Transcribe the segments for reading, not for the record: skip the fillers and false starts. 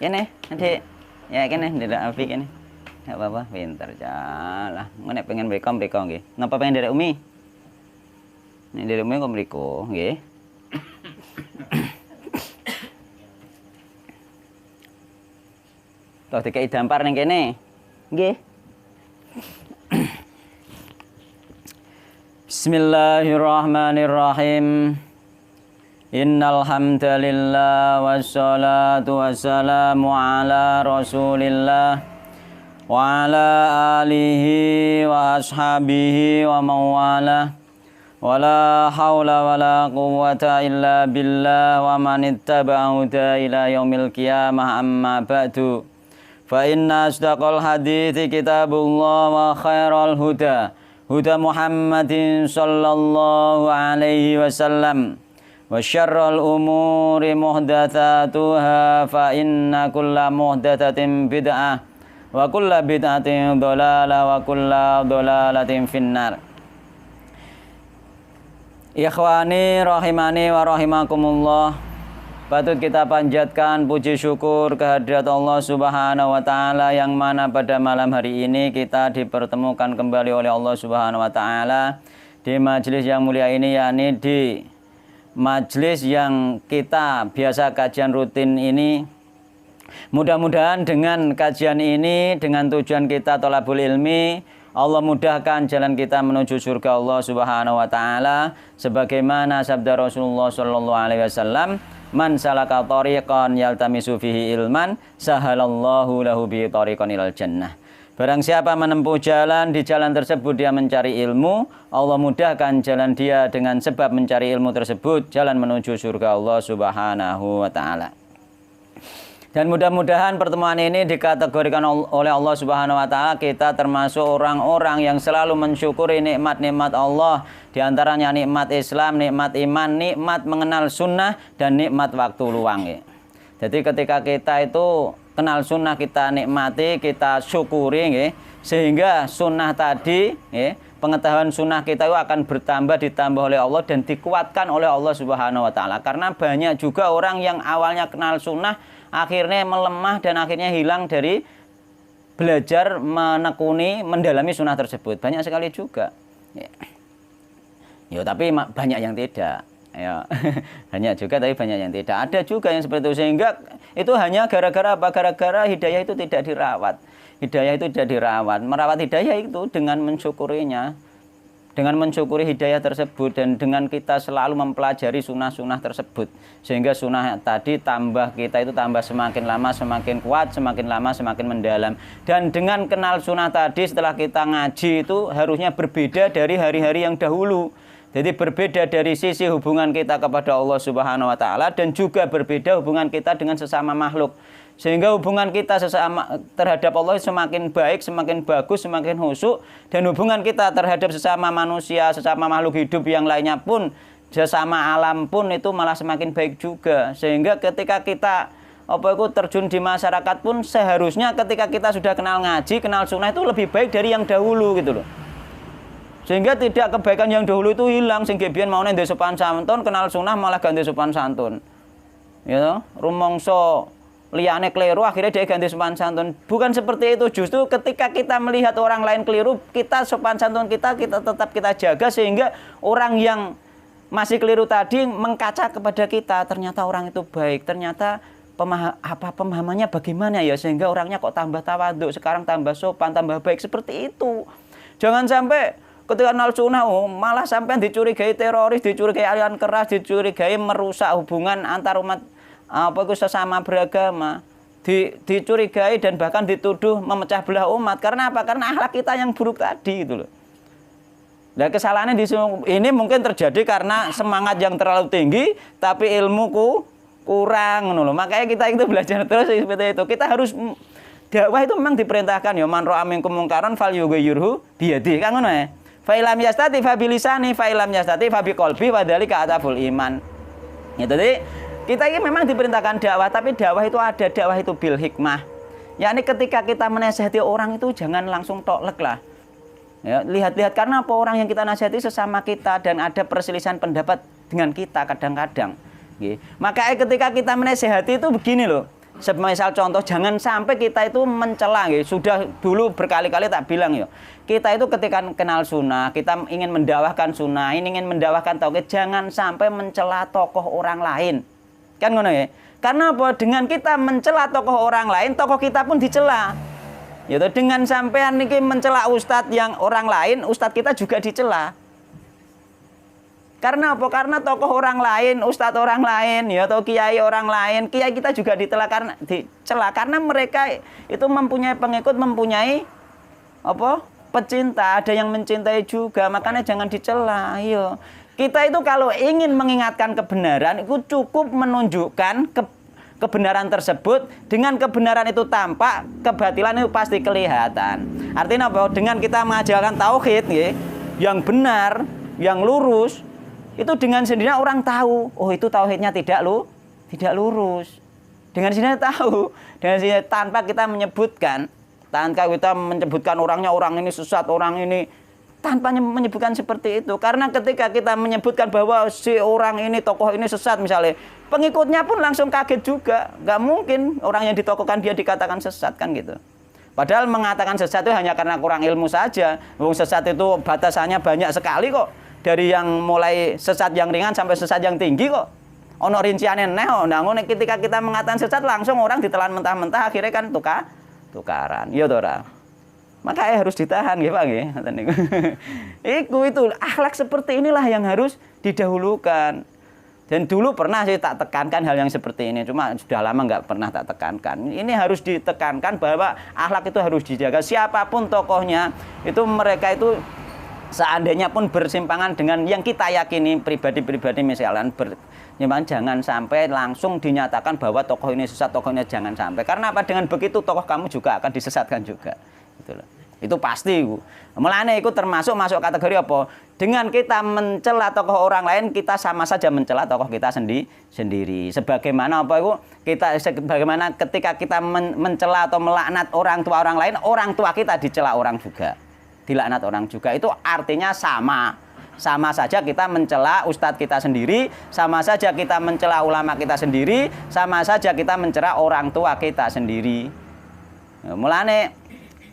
Kene, Adik. Ya kene ndelok Alfi kene. Enggak apa-apa, pinter jalah. Engko nek pengen mriko nggih. Napa pengen nderek Umi? Nek nderek Umi kok mriko, nggih. Toh dikai dampar ning kene. Nggih. Bismillahirrahmanirrahim. Innal hamdalillah wassalatu wassalamu ala Rasulillah wa ala alihi wa ashabihi wa mawalah. Wala haula wala quwwata illa billah wa man ittaba'ahu ila yaumil qiyamah amma ba'du. Fa inna asdaqal hadithi kitabullah wa khairal huda Muhammadin sallallahu alaihi wasallam. Wa syarrul umuri muhdatsatuha fa inna kulla muhdatsatin bid'ah wa kulla bid'atin dhalalah wa kulla dhalalatin finnar. Ikhwani rahimani wa rahimakumullah. Patut kita panjatkan puji syukur kehadirat Allah Subhanahu wa taala yang mana pada malam hari ini kita dipertemukan kembali oleh Allah Subhanahu wa taala di majelis yang mulia ini, yakni di majelis yang kita biasa kajian rutin ini. Mudah-mudahan dengan kajian ini, dengan tujuan kita thalabul ilmi, Allah mudahkan jalan kita menuju surga Allah Subhanahu wa taala sebagaimana sabda Rasulullah sallallahu alaihi wasallam, man salaka thariqan yaltamisu fihi ilman sahalallahu lahu bi thariqan ilal jannah. Barang siapa menempuh jalan, di jalan tersebut dia mencari ilmu, Allah mudahkan jalan dia dengan sebab mencari ilmu tersebut, jalan menuju surga Allah Subhanahu wa taala. Dan mudah-mudahan pertemuan ini dikategorikan oleh Allah Subhanahu wa taala kita termasuk orang-orang yang selalu mensyukuri nikmat-nikmat Allah, di antaranya nikmat Islam, nikmat iman, nikmat mengenal sunnah, dan nikmat waktu luang. Jadi ketika kita itu kenal sunnah, kita nikmati, kita syukuri, sehingga sunnah tadi, pengetahuan sunnah kita itu akan bertambah, ditambah oleh Allah dan dikuatkan oleh Allah Subhanahu wa taala. Karena banyak juga orang yang awalnya kenal sunnah akhirnya melemah dan akhirnya hilang dari belajar, menekuni, mendalami sunnah tersebut. Banyak sekali juga. Ya, tapi banyak yang tidak. Ya, banyak juga tapi banyak yang tidak. Ada juga yang seperti itu, sehingga itu hanya gara-gara apa? Gara-gara hidayah itu tidak dirawat. Hidayah itu tidak dirawat. Merawat hidayah itu dengan mensyukurinya, dengan mensyukuri hidayah tersebut, dan dengan kita selalu mempelajari sunnah-sunnah tersebut, sehingga sunnah tadi tambah, kita itu tambah semakin lama semakin kuat, semakin lama semakin mendalam. Dan dengan kenal sunnah tadi, setelah kita ngaji itu harusnya berbeda dari hari-hari yang dahulu. Jadi berbeda dari sisi hubungan kita kepada Allah Subhanahu wa taala, dan juga berbeda hubungan kita dengan sesama makhluk. Sehingga hubungan kita sesama terhadap Allah semakin baik, semakin bagus, semakin khusyuk, dan hubungan kita terhadap sesama manusia, sesama makhluk hidup yang lainnya pun, sesama alam pun itu malah semakin baik juga. Sehingga ketika kita terjun di masyarakat pun, seharusnya ketika kita sudah kenal ngaji, kenal sunnah itu lebih baik dari yang dahulu gitu loh. Sehingga tidak kebaikan yang dahulu itu hilang, sehingga biyen maune ndek sopan santun, kenal sunnah malah ganti sopan santun. Ya, rumangsa liyane keliru akhirnya dia ganti sopan santun. Bukan seperti itu, justru ketika kita melihat orang lain keliru, kita sopan santun kita tetap kita jaga, sehingga orang yang masih keliru tadi mengkaca kepada kita, ternyata orang itu baik, ternyata pemahamannya bagaimana ya, sehingga orangnya kok tambah tawadhu, sekarang tambah sopan, tambah baik, seperti itu. Jangan sampai ketika kenal sunnah malah sampai dicurigai teroris, dicurigai aliran keras, dicurigai merusak hubungan antar umat sesama beragama, dicurigai dan bahkan dituduh memecah belah umat. Karena apa? Karena akhlak kita yang buruk tadi itu loh. Nah, kesalahannya ini mungkin terjadi karena semangat yang terlalu tinggi tapi ilmuku kurang loh. Makanya kita itu belajar terus seperti itu. Kita harus dakwah itu memang diperintahkan ya, man ra'a minkum mungkaran falyughayyirhu biyadihi, kan ngono ya. Fa ilam yastati fa bilisani, fa ilam yastati fa biqalbi, wa dzalika ataful iman. Ya, jadi kita ini memang diperintahkan dakwah, tapi dakwah itu ada dakwah itu bil hikmah. Yakni ketika kita menasihati orang itu jangan langsung toklek lah. Ya, lihat-lihat, karena apa? Orang yang kita nasihati sesama kita dan ada perselisihan pendapat dengan kita kadang-kadang. Makanya ketika kita menasihati itu begini loh. Semisal contoh, jangan sampai kita itu mencela, ya. Sudah dulu berkali-kali tak bilang ya. Kita itu ketika kenal sunnah, kita ingin mendakwahkan sunnah, ingin mendakwahkan tauhid, jangan sampai mencela tokoh orang lain. Kan ngono ya? Karena apa? Dengan kita mencela tokoh orang lain, tokoh kita pun dicela. Yaitu dengan sampean niki mencela ustadz yang orang lain, ustadz kita juga dicela. Karena apa? Karena tokoh orang lain, ustadz orang lain, ya atau kiai orang lain, kiai kita juga dicela karena mereka itu mempunyai pengikut, mempunyai apa? Pecinta, ada yang mencintai juga, makanya jangan dicela. Ayo. Kita itu kalau ingin mengingatkan kebenaran, itu cukup menunjukkan kebenaran tersebut. Dengan kebenaran itu tampak, kebatilan itu pasti kelihatan. Artinya apa? Dengan kita mengajarkan tauhid ya, yang benar, yang lurus, itu dengan sendirinya orang tahu, oh itu tauhidnya tidak lurus. Dengan sendirinya tahu, dengan sendirinya tanpa kita menyebutkan, orangnya orang ini sesat, orang ini tanpa menyebutkan seperti itu. Karena ketika kita menyebutkan bahwa si orang ini, tokoh ini sesat misalnya, pengikutnya pun langsung kaget juga. Gak mungkin orang yang ditokohkan dia dikatakan sesat kan gitu. Padahal mengatakan sesat itu hanya karena kurang ilmu saja. Sesat itu batasannya banyak sekali kok. Dari yang mulai sesat yang ringan sampai sesat yang tinggi kok. Ono rinciannya ketika kita mengatakan sesat langsung orang ditelan mentah-mentah, akhirnya kan tukaran. Iya toh ora. Makanya harus ditahan nggih Pak nggih, ngoten niku. Itu akhlak seperti inilah yang harus didahulukan. Dan dulu pernah saya tak tekankan hal yang seperti ini, cuma sudah lama nggak pernah tak tekankan. Ini harus ditekankan bahwa akhlak itu harus dijaga. Siapapun tokohnya, itu mereka itu seandainya pun bersimpangan dengan yang kita yakini pribadi-pribadi misalnya jangan sampai langsung dinyatakan bahwa tokoh ini sesat, tokohnya jangan sampai. Karena apa? Dengan begitu tokoh kamu juga akan disesatkan juga. Gitu loh. Itu pasti. Mulane itu masuk kategori apa? Dengan kita mencela tokoh orang lain, kita sama saja mencela tokoh kita sendiri. Sebagaimana sebagaimana ketika kita mencela atau melaknat orang tua orang lain, orang tua kita dicela orang juga. Dilaknat orang juga, itu artinya sama saja kita mencela ustadz kita sendiri, sama saja kita mencela ulama kita sendiri, sama saja kita mencela orang tua kita sendiri. Mulane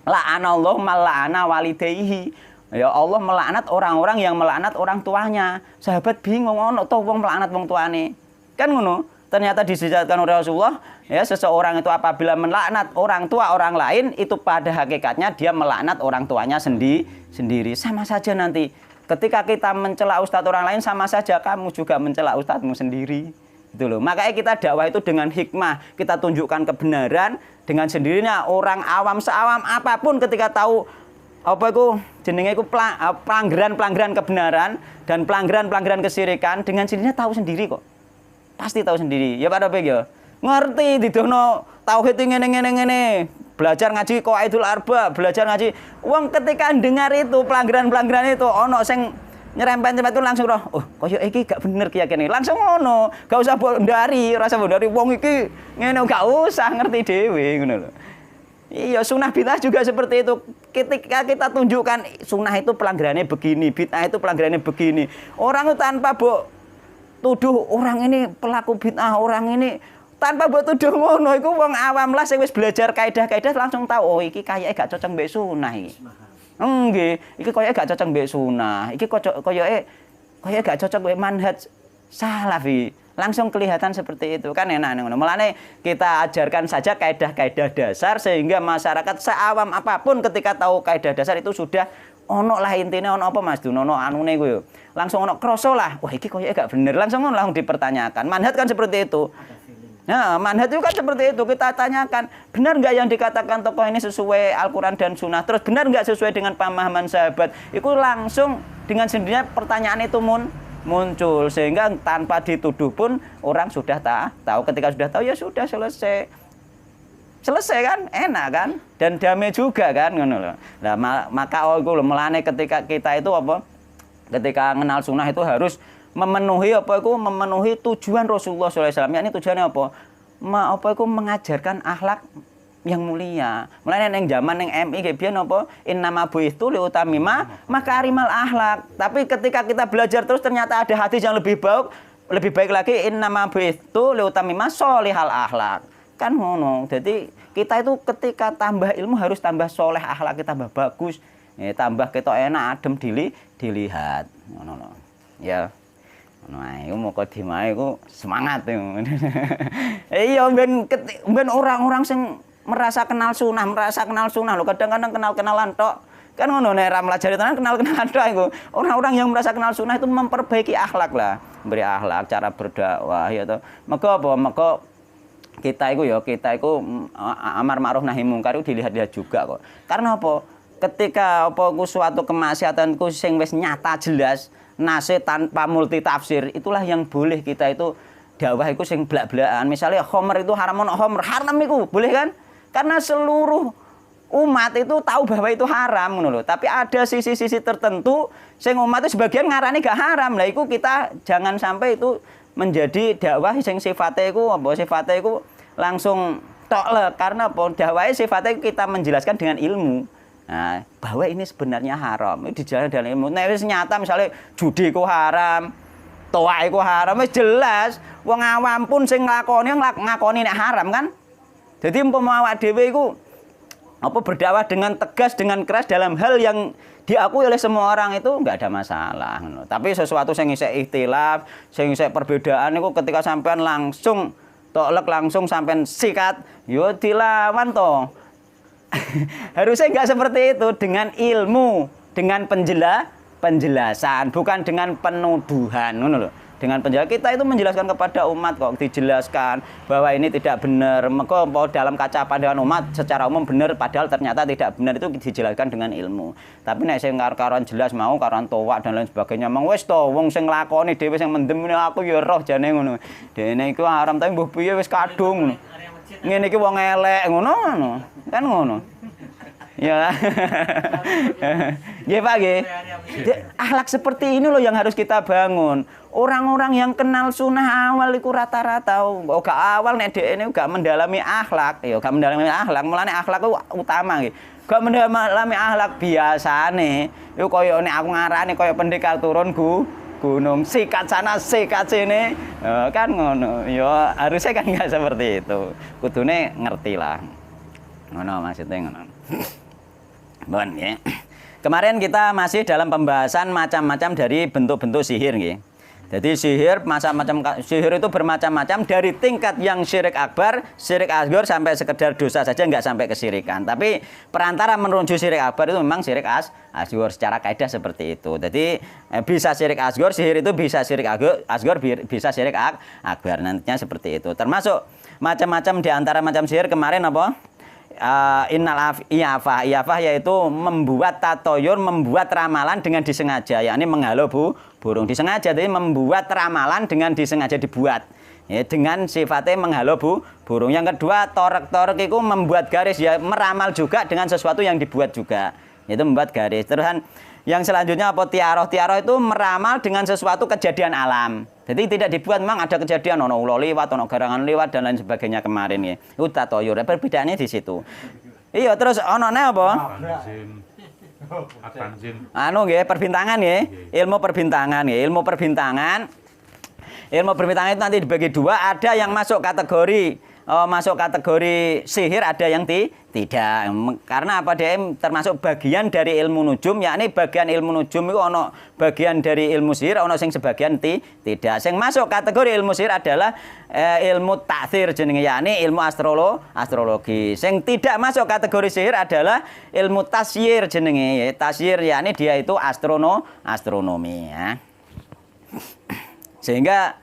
la'anallahu mal'ana walidayhi, ya Allah melaknat orang-orang yang melaknat orang tuanya. Sahabat bingung, ono to wong melaknat wong tuane kan ngono. Ternyata disebutkan oleh Rasulullah, ya seseorang itu apabila melaknat orang tua orang lain, itu pada hakikatnya dia melaknat orang tuanya sendiri. Sama saja nanti ketika kita mencela ustadz orang lain, sama saja kamu juga mencela ustadzmu sendiri. Gitu loh. Makanya kita dakwah itu dengan hikmah, kita tunjukkan kebenaran. Dengan sendirinya orang awam seawam apapun ketika tahu apa itu jenenge itu pelanggaran kebenaran dan pelanggaran kesyirikan, dengan sendirinya tahu sendiri kok. Pasti tahu sendiri. Ya Pak Rafiq ya. Ngerti didono tauhid ngene. Belajar ngaji Qawaidul Arba, belajar ngaji. Wong ketika dengar itu pelanggaran itu ono sing nyerempet-nyerempet itu langsung roh. Oh, koyo iki gak bener keyakinan. Langsung ono. Gak usah bondari, rasa bondari wong iki ngene gak usah ngerti dhewe ngono lho. Iya, sunnah bid'ah juga seperti itu. Ketika kita tunjukkan sunnah itu pelanggarannya begini, bid'ah itu pelanggarannya begini. Orang itu tanpa tuduh orang ini pelaku bid'ah, orang ini tanpa buat tuduh ngono iku wong awam lah sing wis belajar kaidah-kaidah langsung tahu oh iki kayake gak cocok mbek sunah iki. Nggih, iki koyoke gak cocok mbek sunah. Iki koyoke gak cocok mbek manhaj salafi. Langsung kelihatan seperti itu kan enak ngono. Mulane kita ajarkan saja kaidah-kaidah dasar sehingga masyarakat seawam apapun ketika tahu kaidah dasar itu sudah ono lah intinya ono apa Mas Dun ono anune ku yo. Langsung ono kroso lah. Wah iki koyoke gak bener. Langsung dipertanyakan. Manhaj kan seperti itu. Nah, manhaj itu kan seperti itu. Kita tanyakan, benar nggak yang dikatakan tokoh ini sesuai Al-Quran dan Sunnah? Terus benar nggak sesuai dengan pemahaman sahabat? Itu langsung dengan sendirinya pertanyaan itu muncul. Sehingga tanpa dituduh pun orang sudah tahu. Ketika sudah tahu ya sudah selesai. Selesai kan? Enak kan? Dan damai juga kan? Nah, maka melane ketika kita itu apa? Ketika mengenal sunnah itu harus memenuhi memenuhi tujuan Rasulullah SAW. Yakni tujuannya apa? Mengajarkan akhlak yang mulia. Mulane ning zaman ning MI ge biyen apa? Innama buistu liutamima makarimal akhlak. Tapi ketika kita belajar terus ternyata ada hadis yang lebih baik lagi innama buistu liutamima sholihal akhlak. Kan ngono. Jadi kita itu ketika tambah ilmu harus tambah soleh, akhlak kita tambah bagus, tambah ketok enak, adem dilihat. Ngono. Ya. Nah, iku moko dimae iku semangat iku. Iya ben orang-orang sing merasa kenal sunnah lho, kadang-kadang kenal-kenalan tok. Kan ngono nek ra mlajari tenan kenal-kenalan tok iku. Orang-orang yang merasa kenal sunnah itu memperbaiki akhlak lah, memberi akhlak, cara berdakwah ya toh. Maka apa? Maka kita itu amar ma'ruf nahi mungkar itu dilihat-lihat juga kok. Karena apa? Ketika apa suatu kemaksiatan sing wis nyata jelas, nase tanpa multi tafsir, itulah yang boleh kita itu dakwah iku sing blak-blakan. Misalnya khamr itu haram, khamr haram iku boleh kan? Karena seluruh umat itu tahu bahwa itu haram ngono lho. Tapi ada sisi-sisi tertentu sing umat itu sebagian ngarani gak haram. Lah iku kita jangan sampai itu menjadi dakwah sing sifatnya iku langsung tok le, karena dakwah sifatnya kita menjelaskan dengan ilmu. Nah, bahwa ini sebenarnya haram, itu dijelaskan dengan ilmu. Nek wis nyata misalnya judi ku haram, toa iku haram, wis jelas. Wong awam pun sing ngakoni nek haram kan. Jadi umpama awak dhewe iku berdakwah dengan tegas, dengan keras dalam hal yang diakui oleh semua orang itu enggak ada masalah. Tapi sesuatu yang isek ikhtilaf, yang isek perbedaan itu ketika sampean langsung toklek langsung sampean sikat, yo dilawan toh. Harusnya enggak seperti itu, dengan ilmu, dengan penjelasan, bukan dengan penuduhan, ngono lho. Dengan penjelasan kita itu menjelaskan kepada umat kok, dijelaskan bahwa ini tidak benar. Maka dalam kaca pandangan umat secara umum benar, padahal ternyata tidak benar, itu dijelaskan dengan ilmu. Tapi nek sing karuan jelas mau karuan towak dan lain sebagainya, mang wis to wong sing nglakoni dhewe sing mendem aku ya roh jane ngono. Dene iku haram tapi mbuh piye wis kadung ngono. Ngene iki wong elek ngono. Kan ngono. Ya. Nggih Pak nggih. Akhlak seperti ini loh yang harus kita bangun. Orang-orang yang kenal sunnah awal itu rata-rata gak awal nek dhekne gak mendalami akhlak, ya gak mendalami akhlak, mulane akhlak itu utama nggih. Gak mendalami akhlak biasane iku kaya nek aku ngarani kaya pendekar turun gunung, sikat sana sikat sini. Kan ngono. Ya harusnya kan enggak seperti itu. Kudune ngerti lah. Ngono maksudnya ngono. Bon ya. Kemarin kita masih dalam pembahasan macam-macam dari bentuk-bentuk sihir nggih. Jadi sihir itu bermacam-macam dari tingkat yang syirik akbar, syirik asghar sampai sekedar dosa saja enggak sampai kesyirikan. Tapi perantara menuju syirik akbar itu memang syirik asghar secara kaidah seperti itu. Jadi bisa syirik asghar, sihir itu bisa syirik asghar, bisa syirik akbar, nantinya seperti itu. Termasuk macam-macam di antara macam sihir kemarin apa? Innal iyafah yaitu membuat tatoyur, membuat ramalan dengan disengaja, yakni menghalau burung disengaja. Jadi membuat ramalan dengan disengaja dibuat ya, dengan sifatnya menghalau burung. Yang kedua torek itu membuat garis, ya meramal juga dengan sesuatu yang dibuat juga, itu membuat garis. Terus yang selanjutnya apa? Tiaroh itu meramal dengan sesuatu kejadian alam. Jadi tidak dibuat, memang ada kejadian, ono ulo lewat, ono garangan lewat dan lain sebagainya kemarin ya. Itu tatoyur. Perbedaannya di situ. Iya, terus ono apa? Anu nggih, perbintangan nggih. Ilmu perbintangan nggih. Ilmu perbintangan itu nanti dibagi dua, ada yang masuk kategori sihir, ada yang tidak. Karena apa? Dia termasuk bagian dari ilmu nujum, yakni bagian ilmu nujum itu ono bagian dari ilmu sihir, ono sing sebagian tidak. Sing masuk kategori ilmu sihir adalah ilmu taksir jenenge, yakni ilmu astrologi. Sing tidak masuk kategori sihir adalah ilmu tasyir jenenge. Tasyir yakni dia itu astronomi ya. Sehingga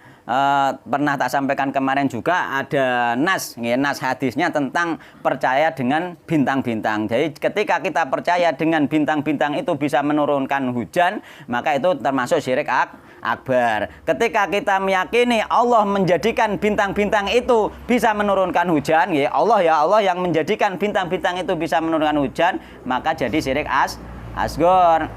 pernah tak sampaikan kemarin juga ada nas hadisnya tentang percaya dengan bintang-bintang. Jadi ketika kita percaya dengan bintang-bintang itu bisa menurunkan hujan, maka itu termasuk syirik akbar. Ketika kita meyakini Allah menjadikan bintang-bintang itu bisa menurunkan hujan, ya Allah yang menjadikan bintang-bintang itu bisa menurunkan hujan, maka jadi syirik asghar.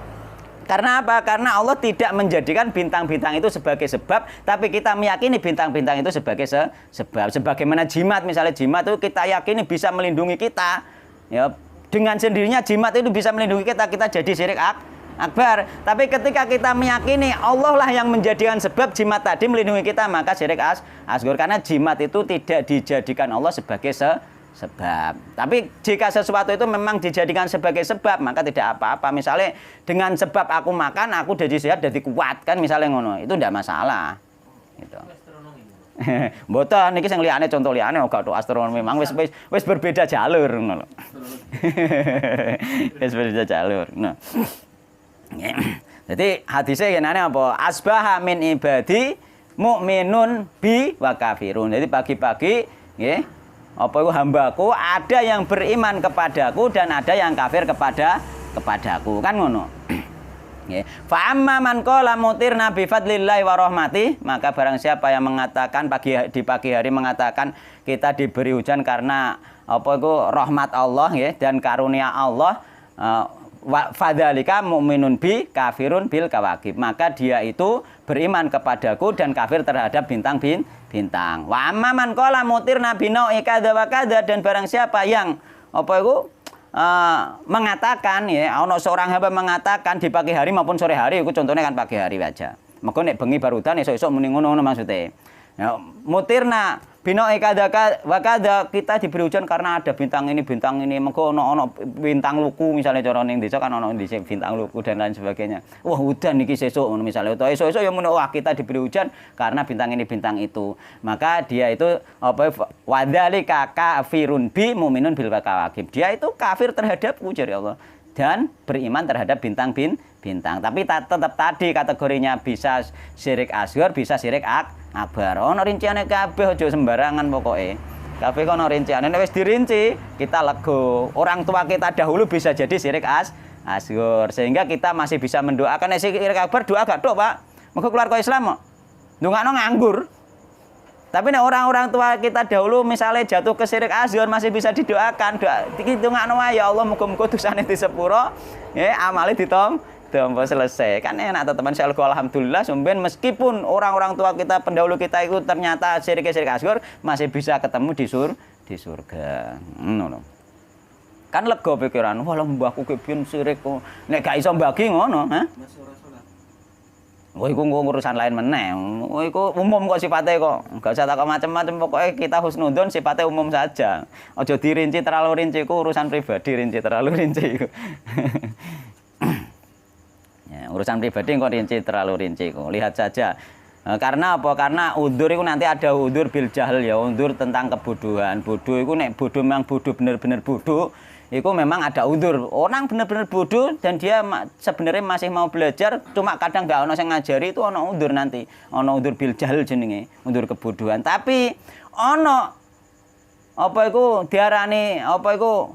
Karena apa? Karena Allah tidak menjadikan bintang-bintang itu sebagai sebab, tapi kita meyakini bintang-bintang itu sebagai sebab. Sebagaimana jimat, misalnya jimat itu kita yakini bisa melindungi kita. Ya, dengan sendirinya jimat itu bisa melindungi kita, kita jadi syirik akbar. Tapi ketika kita meyakini Allah lah yang menjadikan sebab jimat tadi melindungi kita, maka syirik asghar, karena jimat itu tidak dijadikan Allah sebagai sebab. Tapi jika sesuatu itu memang dijadikan sebagai sebab, maka tidak apa-apa. Misalnya dengan sebab aku makan, aku jadi sehat, jadi kuat, kan misalnya ngono, itu tidak masalah. Gitu. Mboten niki sing liyane, contoh liyane gak tok astronomi, memang wis berbeda jalur ngono lho. Wis berbeda jalur. Nah. Jadi hadisnya kenane apa? Asbaha min ibadi mukminun bi wa kafirun. Jadi pagi-pagi nggih, apa itu hambaku ada yang beriman kepadaku dan ada yang kafir kepadaku. Kan ngono. Fa amma man qala mutirna bi fadlillahi wa rahmati, maka barang siapa yang mengatakan di pagi hari mengatakan kita diberi hujan karena apa itu rahmat Allah ya, dan karunia Allah, fadzalika mu'minun bi kafirun bil kawakib, maka dia itu beriman kepadaku dan kafir terhadap bintang-bintang. Wa amma man qala mutirna bi nau'i kadza wa kadza, dan barang siapa yang apa itu mengatakan ya, ono seorang hamba mengatakan di pagi hari maupun sore hari, itu contohnya kan pagi hari aja. Maka nek bengi barudan esuk-esuk muni ngono maksudnya. Ya, mutirna bino kada wa kada, kita diberi hujan karena ada bintang ini. Mengko ono bintang luku misalnya cara ning desa kan ono dhisik bintang luku dan lain sebagainya. Wah, udan niki sesuk ngono misalnya, utawa esuk-esuk ya muni wah kita diberi hujan karena bintang ini bintang itu. Maka dia itu apa wadzalika kafirun bi mu'minun bil kawakib. Dia itu kafir terhadapku jari Allah dan beriman terhadap bintang. Tapi tetap tadi kategorinya bisa syirik asghar, bisa syirik akbar. Ono rinciane kabeh, aja sembarangan pokoke. Kabeh ono rinciane, nek wis dirinci, kita lego. Orang tua kita dahulu bisa jadi syirik asghar, sehingga kita masih bisa mendoakan. Nek syirik akbar doa gak tok, Pak. Mergo keluar kok Islam kok. Ndongakno nganggur. Tapi nek orang-orang tua kita dahulu misalnya jatuh ke syirik asghar masih bisa didoakan. Doa iki ndongakno wae ya Allah muga-muga dosane disepuro, ya amale ditompo selesai. Kan enak teman-teman, saya alhamdulillah sumben meskipun orang-orang tua kita pendahulu kita itu ternyata syirik asghar masih bisa ketemu di surga. Ngono. Kan lega pikiran, wah mbahku ki biyen syirik kok. Nek gak iso mbagi ngono, ha? Wah, iku urusan lain meneh. Wah, iku umum kok sifatnya kok. Enggak usah takok macam-macam, pokoknya kita husnudzon sifatnya umum saja. Aja dirinci terlalu rinci, iku urusan pribadi, rinci terlalu rinci iku. Ya, urusan pribadi kok rinci terlalu rinci kok. Lihat saja. Karena apa? Karena udzur itu nanti ada udzur bil jahl ya, udzur tentang kebodohan. Bodoh itu nek bodoh memang bodoh bener-bener bodoh. Itu memang ada udzur. Orang benar-benar bodoh dan dia sebenarnya masih mau belajar, cuma kadang nggak ono yang ngajari, itu ono udzur nanti. Ono udzur bil jahl jenenge, udzur kebodohan. Tapi ono apa itu diarani apa itu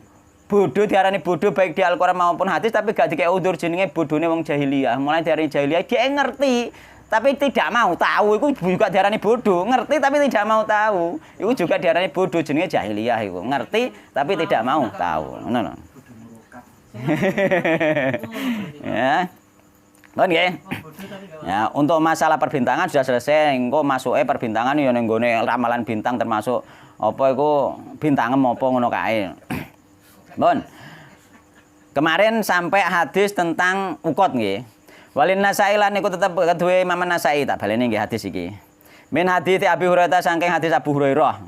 bodoh, diarani bodoh baik di Al-Qur'an maupun hadis, tapi gak dikek udzur jenenge bodone wong jahiliyah. Mulai dari jahiliyah dia ngerti tapi tidak mau tahu, itu juga diarani bodoh. Ngerti tapi tidak mau tahu, itu juga diarani bodoh, jenenge jahiliyah. Itu ngerti tapi tidak mau tahu. Ngono. Ya. Kan nggih. Ya, untuk masalah perbintangan sudah selesai. Engko masuke perbintangan ya ning gone ramalan bintang, termasuk apa iku bintangem apa ngono kae. Bon. Kemarin sampai hadis tentang ukot nggih. Walin Nasai lan niku tetep kedue Imam Nasai, tak baleni nggih hadis iki. Min hadits Abi Hurairah saking hadis Abu Hurairah.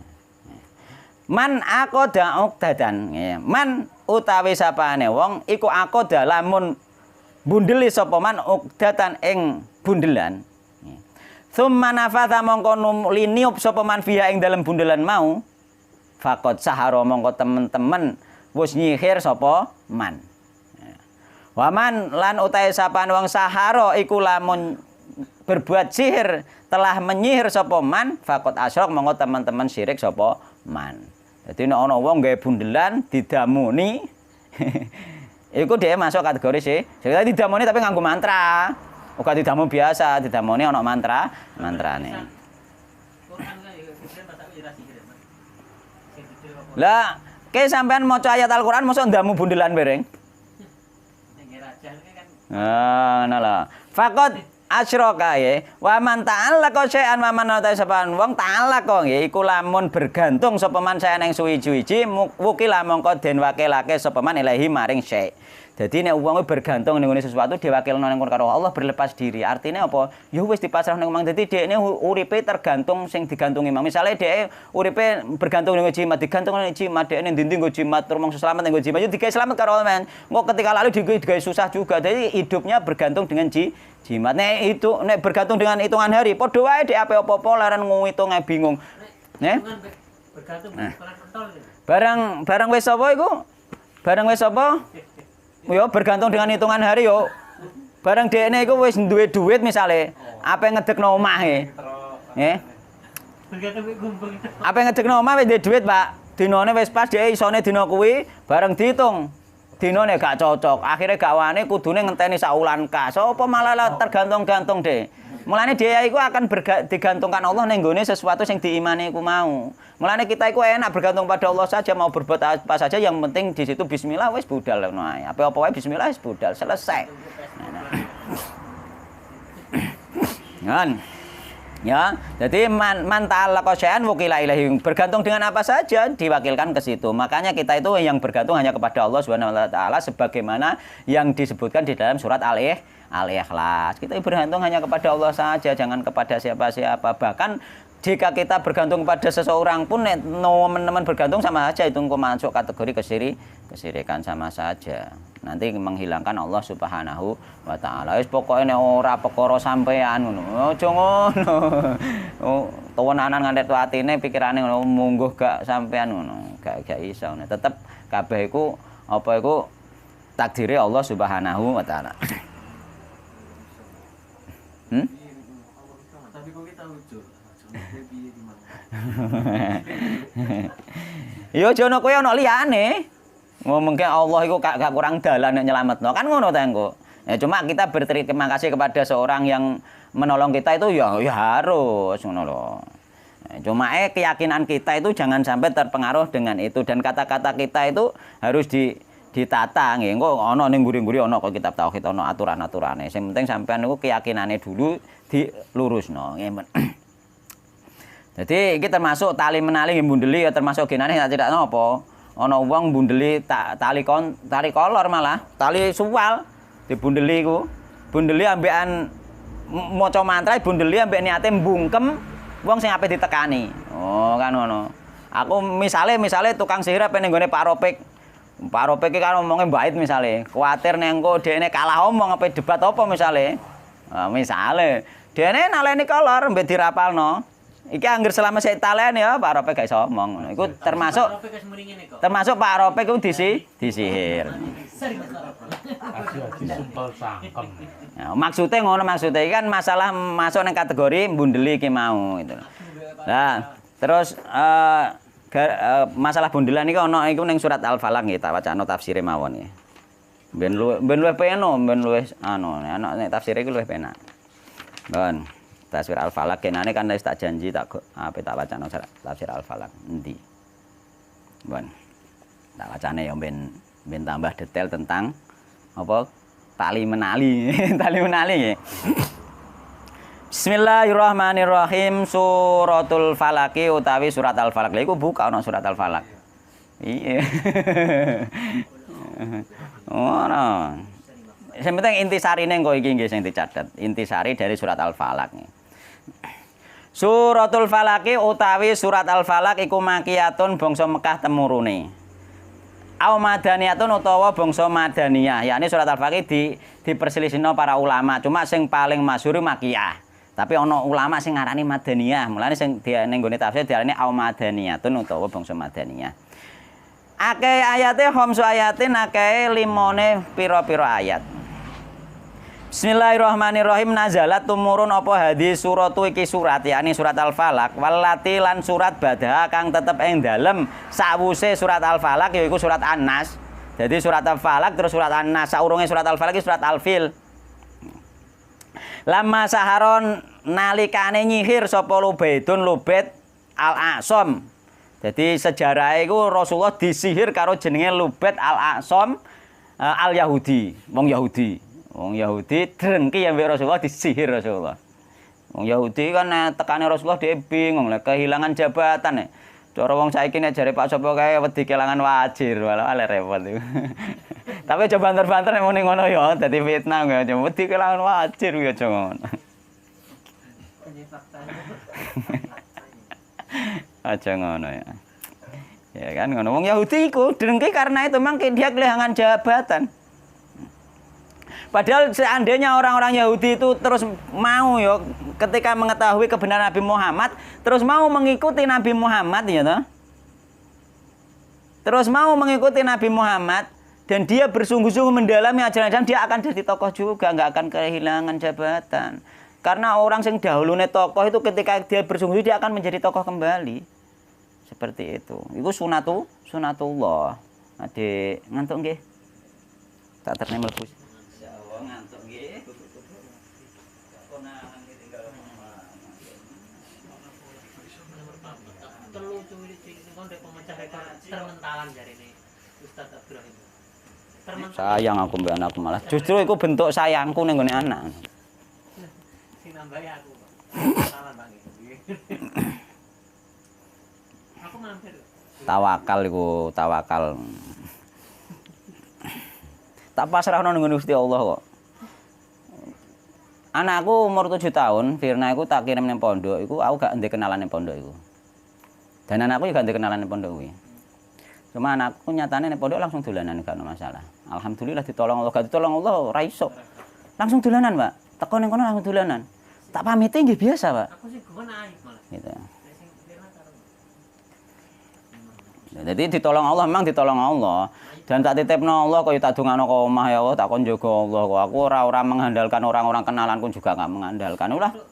Man aqada uqdadan, man utawi sapane wong iku aqada lamun bundeli sapa man uqdatan ing bundelan. Tsumma nafatha mongko liniup sapa man fiha ing dalem bundelan mau, faqad sahara mongko temen-temen wis nyihir sapa man. Waman lan utahe sapane wong sahara iku lamun berbuat sihir telah menyihir sapa man, faqad asyrak mongko teman-teman syirik sapa man. Dadi nek ana wong gawe bundelan didamuni iku dhek masuk kategori sih. Jadi didamuni tapi nganggo mantra. Uga didamu biasa, didamuni ana mantrane. Lah, ke sampean maca ayat Al-Qur'an mosok ndamu bundelan bareng? Nala. Faqad asyraka ya. Wa man ta'allaqa syai'an wa man utahe sapan wong ta'allaqa nggih iku lamun bergantung sapa man saen ing suwi-wiji wukila mongko den wakilake sapa man ilahi maring syai'. Jadi nek wong bergantung ning sesuatu diwakilno ning karo Allah berlepas diri. Artinya apa? Ya wis dipasrahno ning mang. Dadi dekne uripe tergantung sing digantungi mang. Misale dhek uripe bergantung ning jimat, digantung ning jimat, dekne ndi-ndi nggo jimat, terus mung selamat ning jimat, yo digawe selamat karo Allah. Engko ketika lalu digawe susah juga. Jadi hidupnya bergantung dengan jimat. Nek bergantung dengan hitungan hari, padha wae dhek apa-apa laran ngitung bingung. Nek bergantung barang wis apa iku? Barang wis apa? Yo bergantung dengan hitungan hari yo. Barang dekne iku wis duwe duit misale, ape ngedekno omahe. Nggih. Ape ngedekno omah wis duwe duit, Pak. Dinane wis pas dhek isone dina kuwi, bareng diitung. Dinane gak cocok, akhire gak wani kudune ngenteni sak wulan kas. Apa malah tergantung-gantung, Dek. Mulane dia iku akan digantungkan Allah ning gone sesuatu sing diimani iku mau. Mulane kita iku enak bergantung pada Allah saja, mau berbuat apa saja yang penting di situ bismillah wis budal ngono ae. Apa wae bismillah wis budal, selesai. Kan. Ya, jadi man ta'allaqa syai'an wukila ilaihi. Bergantung dengan apa saja diwakilkan ke situ. Makanya kita itu yang bergantung hanya kepada Allah Subhanahu wa taala sebagaimana yang disebutkan di dalam surat Al-Ikhlas. Kita bergantung hanya kepada Allah saja, jangan kepada siapa-siapa. Bahkan jika kita bergantung kepada seseorang pun teman-teman bergantung sama saja itu masuk kategori kesirikan sama saja. Nanti menghilangkan Allah Subhanahu wa taala. Wis pokoke nek ora perkara sampean ngono. Aja ngono. Tuwenanan nganti atine pikirane ngono mungguh gak sampean ngono. Gak iso. Tetep kabeh iku apa iku takdire Allah Subhanahu wa taala. Tapi kok kita lucu. Yo jono kowe ana liyane. Ngomongke Allah iku gak kurang dalan nek nyelametno. Kan ngono ta engko. Ya cuma kita berterima kasih kepada seorang yang menolong kita itu ya harus ngono lho. Cuma keyakinan kita itu jangan sampai terpengaruh dengan itu dan kata-kata kita itu harus ditata nggih. Engko ana ning mburi-mburi ana kok kitab tauhid ana aturan-aturane. Sing penting sampean niku keyakinane dulu dilurusno. Jadi iki termasuk tali menali mbundeli ya termasuk genane tak tidak napa. Ana wong mbundeli tali kolor malah, tali suwal dibundeli iku. Bundeli ambekan maca mantra bundeli ambek niate mbungkem wong sing ape ditekani. Oh kan ngono. Aku misale tukang sihir apa ning gone Pak Ropik. Pak Ropik iki kan omongnya bait misale. Kuwatir nek engko dekne kalah omong apa debat apa misale. Misale dekne naleni kolor mbek dirapalno. Iki angger selama saya talen ya Pak Ropik gak iso omong. Iku termasuk Pak Ropik ku disihir. Ya, maksudnya ngono maksudnya kan masalah masuk nang kategori bundeli iki mau gitu. Nah, terus masalah bundelan iki ana iku ning surat Al-Falaq nggih tak wacana tafsire mawon nggih. Ben luwih peno, ben luwih ana nek tafsire iku luwih penak. Bon. Tafsir Al-Falaq kenane kan wis tak janji tak wacana tafsir Al-Falaq endi. Bon. Tak wacane ya ben tambah detail tentang apa tali menali. Tali menali nggih. Bismillahirrahmanirrahim. Suratul Falaq utawi surat Al-Falaq. Lha iku buka ana surat Al-Falaq. Iya. Ora. Sing penting intisarine engko iki nggih sing dicatet. Intisari dari surat Al-Falaq. Suratul Falaq utawi surat Al-Falaq iku makiyatun bangsa Mekah temurune. Au madaniyatun utawa bangsa Madaniyah. Yakni surat Al-Falaq diperselisihno para ulama. Cuma sing paling masyhur makiyah. Tapi ana ulama sing ngarani Madaniyah. Mulane sing ning gone tafsir diarani au madaniyatun utawa bangsa Madaniyah. Akeh ayate khamsu ayatin akeh limone pira-pira ayat. Bismillahirrahmanirrahim. Nazalat tumurun apa hadis suratu iki surat yakni surat Al-Falaq walati lan surat badha kang tetep ing dalem sawuse surat Al-Falaq yaiku surat An-Nas. Jadi surat Al-Falaq terus surat An-Nas, saurunge surat Al-Falaq iki surat Al-Fil. Lama saharon nalikane nyihir sapa Lubaidun Lubait Al-A'sam. Jadi sejarah iku Rasulullah disihir karo jenenge Lubait Al-A'sam Al-Yahudi, wong Yahudi. Wong Yahudi drengki ambek Rasulullah disihir Rasulullah. Wong Yahudi kan tekane Rasulullah dhewe bingung lek kehilangan jabatan nek. Cara wong saiki nek jare Pak sapa kae wedi kelangan wajir, malah repot iku. Tapi coba banter-banter nek muni ngono ya dadi fitnah ya. Wedi kelawan wajir ya aja ngono. Aja ngono ya. Ya kan ngono. Wong Yahudi iku dengki karena itu memang dia kehilangan jabatan. Padahal seandainya orang-orang Yahudi itu terus mau ya ketika mengetahui kebenaran Nabi Muhammad terus mau mengikuti Nabi Muhammad ya toh. Terus mau mengikuti Nabi Muhammad dan dia bersungguh-sungguh mendalami ajaran dia akan jadi tokoh juga, nggak akan kehilangan jabatan. Karena orang yang dahulunya tokoh itu ketika dia bersungguh dia akan menjadi tokoh kembali. Seperti itu. Itu sunatullah. Adik ngantuk nggih? Tak terne mlebu. Insyaallah ngantuk nggih. Telu cuwi iki kon dek pemecah rekor termentalan jarine Ustaz Ibrahim. Sayang aku mbak anakku malah. Justru itu bentuk sayangku ning gone anak. Sing nambahi aku. Salah Bang. Aku mampir. Tawakal iku, tawakal. Tak pasrahno ning Gusti Allah kok. Anakku umur 7 tahun, Firna iku tak kirim ning pondok iku aku gak ndek kenalan ning pondok iku. Dan anakku juga ndek kenalan ning pondok kuwi. Cuma anakku nyatane ning pondok langsung dolanan gak ada masalah. Alhamdulillah ditolong Allah, gak ditolong Allah ora iso. Langsung dolanan, Pak. Teko ning kono langsung dolanan. Tak pamite nggih biasa, Pak. Aku sih gue naik malah. Gitu. Jadi ditolong Allah, memang ditolong Allah. Dan tak titipno Allah kaya tak dongakno ke omah ya Allah, tak kon jaga Allah kok. Aku ora mengandalkan orang-orang kenalanku juga enggak mengandalkan.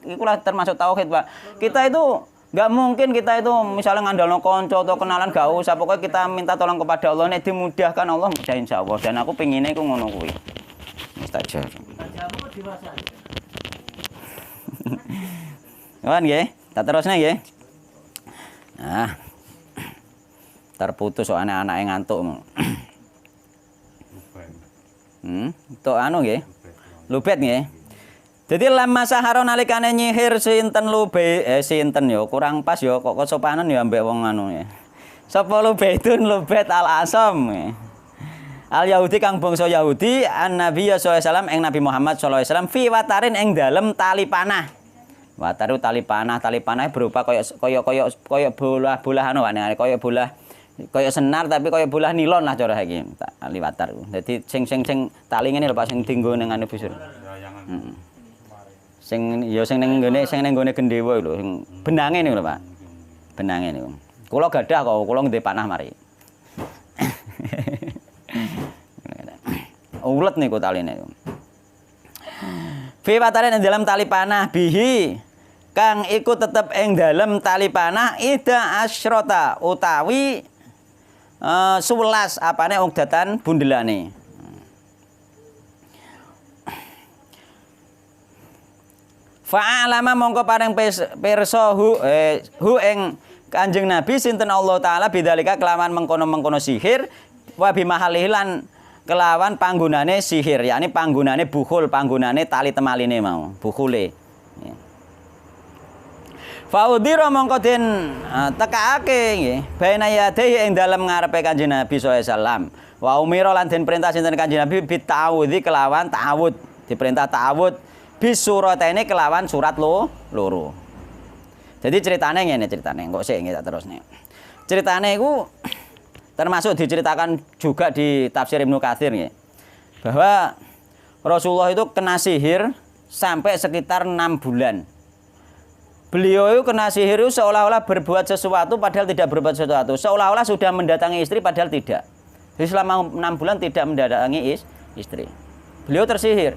Ikulah termasuk tauhid, Pak. Kita itu enggak mungkin kita itu misalnya ngandalno kanca atau kenalan gak usah. Pokoknya kita minta tolong kepada Allah, nek dimudahkan Allah mudah insyaallah. Dan aku pengine iku ngono kuwi. Mustajab. Kamu kok dewasa. Wan nggih, tak terusne nggih. Nah. Terputus soalnya anaknya ngantuk. Tok anu nggih. Lubet nggih. Jadi lama sahara nalikane nyihir sinten sinten yo kurang pas yo kok kesopanan yo ambek wong anu ya. Sapa Lubaidun Lubait Al-Asam. Al Yahudi kang bangsa Yahudi an Nabi sallallahu alaihi wasallam ing Nabi Muhammad sallallahu alaihi wasallam fi watarin ing dalem tali panah. Wataru tali panah berupa kaya bolah-bolah anu kaya bolah kaya senar tapi kaya bolah nilon lah cara iki tali watar. Dadi sing tali ngene lho Pak sing dienggo ning anu busur. Heeh. Sing ning nggone gendewa lho sing benange niku lho Pak. Benange niku. Kula gadah kok kula ngene panah mari. Ulet niku taline niku. Fi watarin ing dalam tali panah bihi kang iku tetep ing dalam tali panah ida asyrota utawi 11 apane ugdatan bundelane. Fa'alama mongko paring pirsa hu ing Kanjeng Nabi sinten Allah taala bidzalika kelawan mengkono-mengkono sihir wa bimahalihi lan kelawan panggunane sihir, yakni panggunane bukhul, panggunane tali temaline mau, bukhule. Ya. Faudhira mongko den tekaake nggih, baina yadhi ing dalem ngarepe Kanjeng Nabi sallallahu alaihi wasallam. Wa umira lan den perintah sinten Kanjeng Nabi bita'awudzi kelawan ta'awud, diperintah ta'awud bisurataine kelawan surat loro. Jadi ceritane ngene ceritane, kok sik nggih tak terusne. Ceritane iku termasuk diceritakan juga di tafsir Ibnu Katsir ya, bahwa Rasulullah itu kena sihir sampai sekitar 6 bulan. Beliau itu kena sihir itu seolah-olah berbuat sesuatu padahal tidak berbuat sesuatu. Seolah-olah sudah mendatangi istri padahal tidak. Jadi selama 6 bulan tidak mendatangi istri. Beliau tersihir.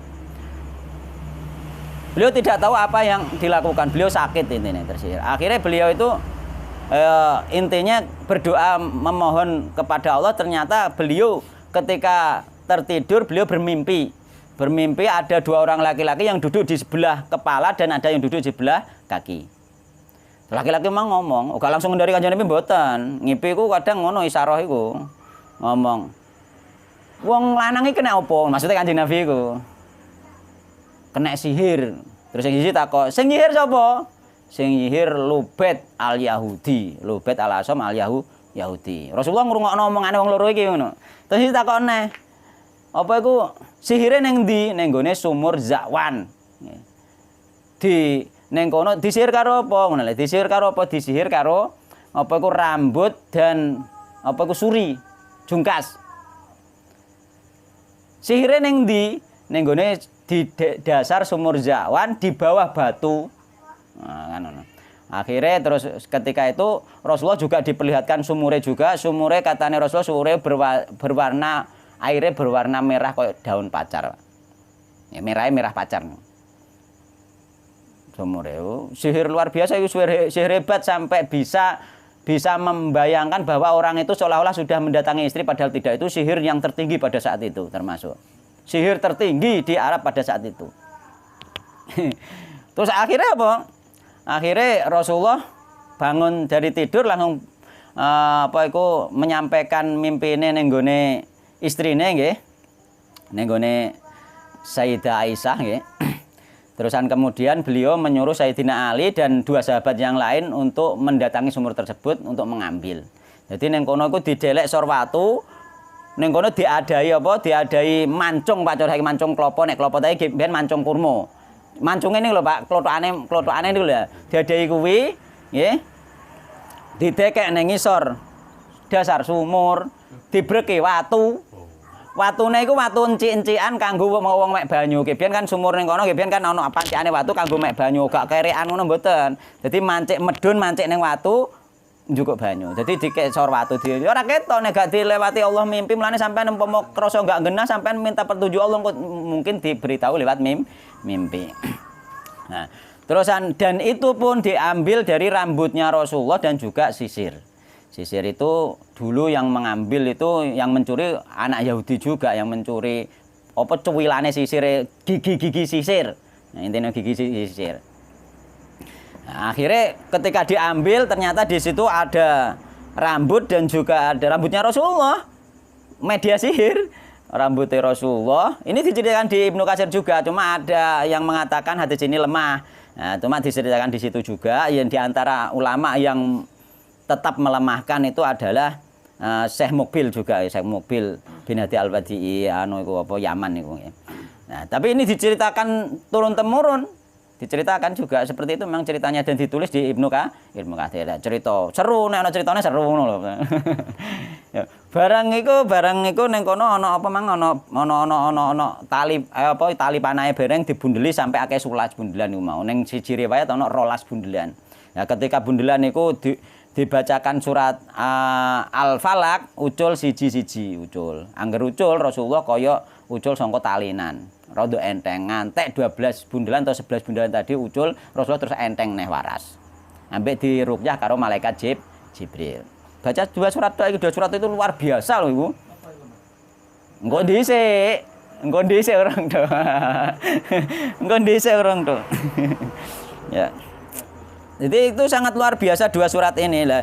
Beliau tidak tahu apa yang dilakukan. Beliau sakit intinya tersihir. Akhirnya beliau itu intinya berdoa memohon kepada Allah. Ternyata beliau ketika tertidur beliau bermimpi ada 2 orang laki-laki yang duduk di sebelah kepala dan ada yang duduk di sebelah kaki. Laki-laki memang ngomong, gak langsung dari Kanjeng Nabi mboten. Ngipi ku kadang ngono isyarah iku. Ngomong. Wong lanang iki kena apa? Maksudnya Kanjeng Nabi iku. Kena sihir. Terus sing siji takok, "Sing nyihir sapa?" Sing nyihir Lubait Al-Yahudi, Lubait Al-Asam Al-Yahudi. Rasulullah ngrungokno omongane wong loro iki ngono. Terus takok neh, apa iku sihire ning ndi? Ning gone sumur Zakwan. Di ning kono disihir karo apa? Ngono lho, disihir karo apa? Disihir karo apa iku rambut dan apa iku suri, jungkas. Sihire ning ndi? Ning gone di dasar sumur Zakwan di bawah batu. Nah, kan ngono. Akhirnya terus ketika itu Rasulullah juga diperlihatkan sumure juga. Sumure katanya Rasulullah sumure berwarna airnya berwarna merah kayak daun pacar. Ya, merahnya merah pacar. Sumure sihir luar biasa itu sihir hebat sampai bisa membayangkan bahwa orang itu seolah-olah sudah mendatangi istri padahal tidak. Itu sihir yang tertinggi pada saat itu termasuk. Sihir tertinggi di Arab pada saat itu. Terus akhirnya apa? Akhirnya Rasulullah bangun dari tidur langsung menyampaikan mimpine ning gone istrine nggih. Ning gone Sayyidah Aisyah nggih. Terusan kemudian beliau menyuruh Sayyidina Ali dan dua sahabat yang lain untuk mendatangi sumur tersebut untuk mengambil. Jadi ning kono iku didelek sor watu. Ning kono diadai apa? Diadai mancung, Pak, cara mancung klopo, nek klopo tadi biyen mancung kurma. Mancunge niku lho, Pak, klothokane niku lho. Diadai kuwi, nggih. Didekek ning ngisor dasar sumur, dibreke watu. Watune iku watu encik-encikan kanggo wong mek banyu. Ki biyen kan sumur ning kono, ki biyen kan ana pancikane watu kanggo mek banyu, gak kerekan ngono mboten. Dadi mancik medun, mancik ning watu njukuk banyu. Jadi dikesor watu di ora ketok nek gak dilewati Allah mimpi mulane sampean umpama krasa gak genah sampean minta petunjuk Allah mungkin diberitahu lewat mimpi. Nah, terusan dan itu pun diambil dari rambutnya Rasulullah dan juga sisir. Sisir itu dulu yang mengambil itu yang mencuri anak Yahudi juga yang mencuri apa cuwilane sisir gigi-gigi sisir. Nah, intinya gigi sisir. Nah, akhirnya ketika diambil ternyata di situ ada rambut dan juga ada rambutnya Rasulullah. Media sihir rambutnya Rasulullah. Ini diceritakan di Ibnu Katsir juga, cuma ada yang mengatakan hadis ini lemah. Nah, cuma diceritakan di situ juga. Yang diantara ulama yang tetap melemahkan itu adalah Syekh Muqbil juga, Syekh Muqbil bin Hadi Al-Wadi'i Yaman itu. Nah, tapi ini diceritakan turun temurun. Diceritakan juga seperti itu memang ceritanya dan ditulis di Ibnu Katsir. Cerita seru nek ana ceritane seru ngono lho. Ya, barang iku ning kono ana apa mang ana tali tali panahe bareng dibundeli sampai akeh 11 bundelan iku mau. Ning siji riwayat ana 12 bundelan. Nah, ketika bundelan iku dibacakan surat Al-Falaq ucul siji-siji ucul. Angger ucul Rasulullah kaya ucul sangka talinan. Rada enteng ngantek 12 bundelan atau 11 bundelan tadi ucul Rasulullah terus enteng neh waras. Ambek diruqyah karo malaikat Jibril. Baca dua surat itu luar biasa loh Ibu. Engko dhisik orang tuh. Engko dhisik orang tuh. Ya. Jadi itu sangat luar biasa dua surat ini lah.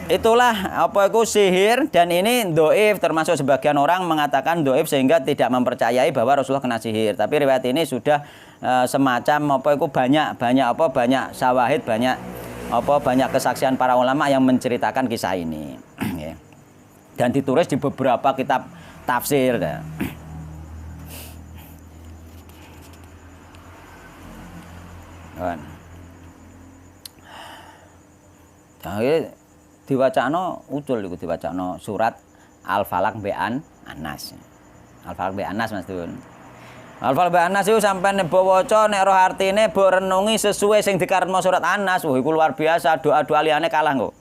Itulah apa itu sihir dan ini doif termasuk sebagian orang mengatakan doif sehingga tidak mempercayai bahwa Rasulullah kena sihir. Tapi riwayat ini sudah semacam apa itu banyak syawahid banyak kesaksian para ulama yang menceritakan kisah ini. Dan ditulis di beberapa kitab tafsir. Jadi diwacana ucul iku diwacana surat Al-Falaq Be'an Anas. Al-Falaq Be'an Anas Mas Dun. Al-Falaq Be'an Anas iku sampeyan mbok waca nek roh artine mbok renungi sesuai sing dikarepno surat Anas. Wah iku luar biasa, doa-doa liyane kalah kok.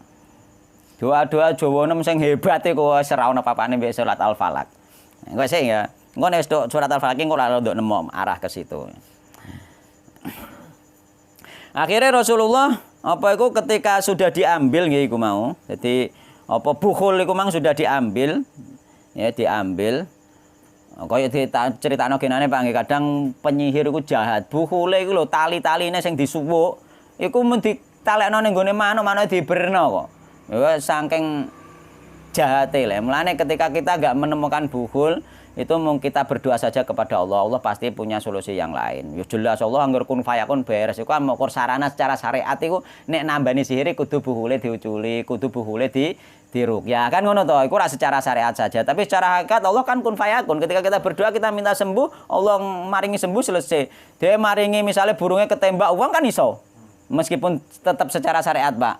Doa-doa Jawa nem sing hebat iku wis ora ono papane mbek surat Al-Falaq. Engko sing ya. Engko nek surat Al-Falaq engko ora nduk nemu arah ke situ. Akhirnya Rasulullah apa itu ketika sudah diambil nggih iku mau. Jadi apa bukhul iku mang sudah diambil. Ya diambil. Kaya diceritakno genane Pak nggih kadang penyihir iku jahat. Bukhule iku lho tali-taline sing disuwuk iku men ditalekno ning gone manuk diberno kok. Ya saking jahate lho. Mulane ketika kita enggak menemukan bukhul itu mung kita berdoa saja kepada Allah. Allah pasti punya solusi yang lain. Ya jelas Allah anggar kun fayakun beres iku mokor sarana secara syariat iku nek nambani sihir kudu buhule diuculi, kudu buhule diruqyah. Kan ngono to, iku ora secara syariat saja, tapi secara hakikat Allah kan kun fayakun. Ketika kita berdoa kita minta sembuh, Allah maringi sembuh selesai. Dia maringi misalnya burungnya ketembak uang kan iso. Meskipun tetap secara syariat, Pak.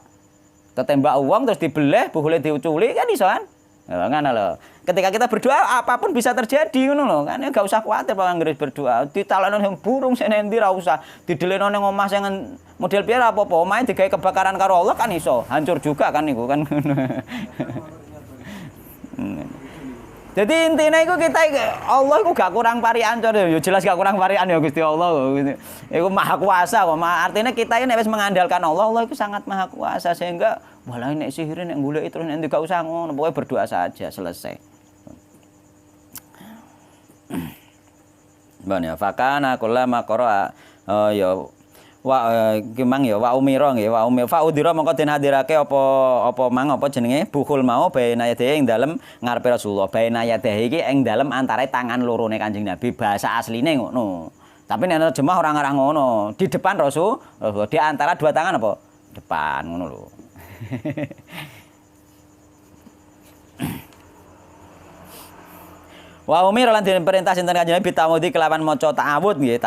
Ketembak uang terus dibelah, buhule diuculi kan iso kan? Ya, ngono lho. Ketika kita berdoa apapun bisa terjadi ngono lho. Kan enggak usah khawatir Pak anggere berdoa. Ditalokno sing burung sing endi ra usah. Dideleno ning omah sing model piye apa-apa. Omahe digawe kebakaran karo Allah kan iso. Hancur juga kan niku kan. Jadi intinya itu kita Allah itu gak kurang parian coy. Ya jelas gak kurang parian ya Gusti Allah. Itu maha kuasa kok. Artinya kita ini wis mengandalkan Allah, Allah itu sangat maha kuasa sehingga walah nek sihir nek golek terus nek gak usah ngono, pokoknya berdoa saja selesai. Ban ya fakana kullama qara ya wa gimang ya wa umira nggih wa fa udira mongko den hadirake apa jenenge bukhul mau baina yadhe ing dalem ngarepe Rasulullah. Baina yadhe iki ing dalem antare tangan lorone Kanjeng Nabi, bahasa asline ngono. Tapi nek terjemah orang ngarang ngono, di depan Rasul, di antara dua tangan apa? Depan ngono lho. Wa umir lan diperintah sinten Kanjeng Nabi ta'awudhi kelawan maca ta'awud nggih,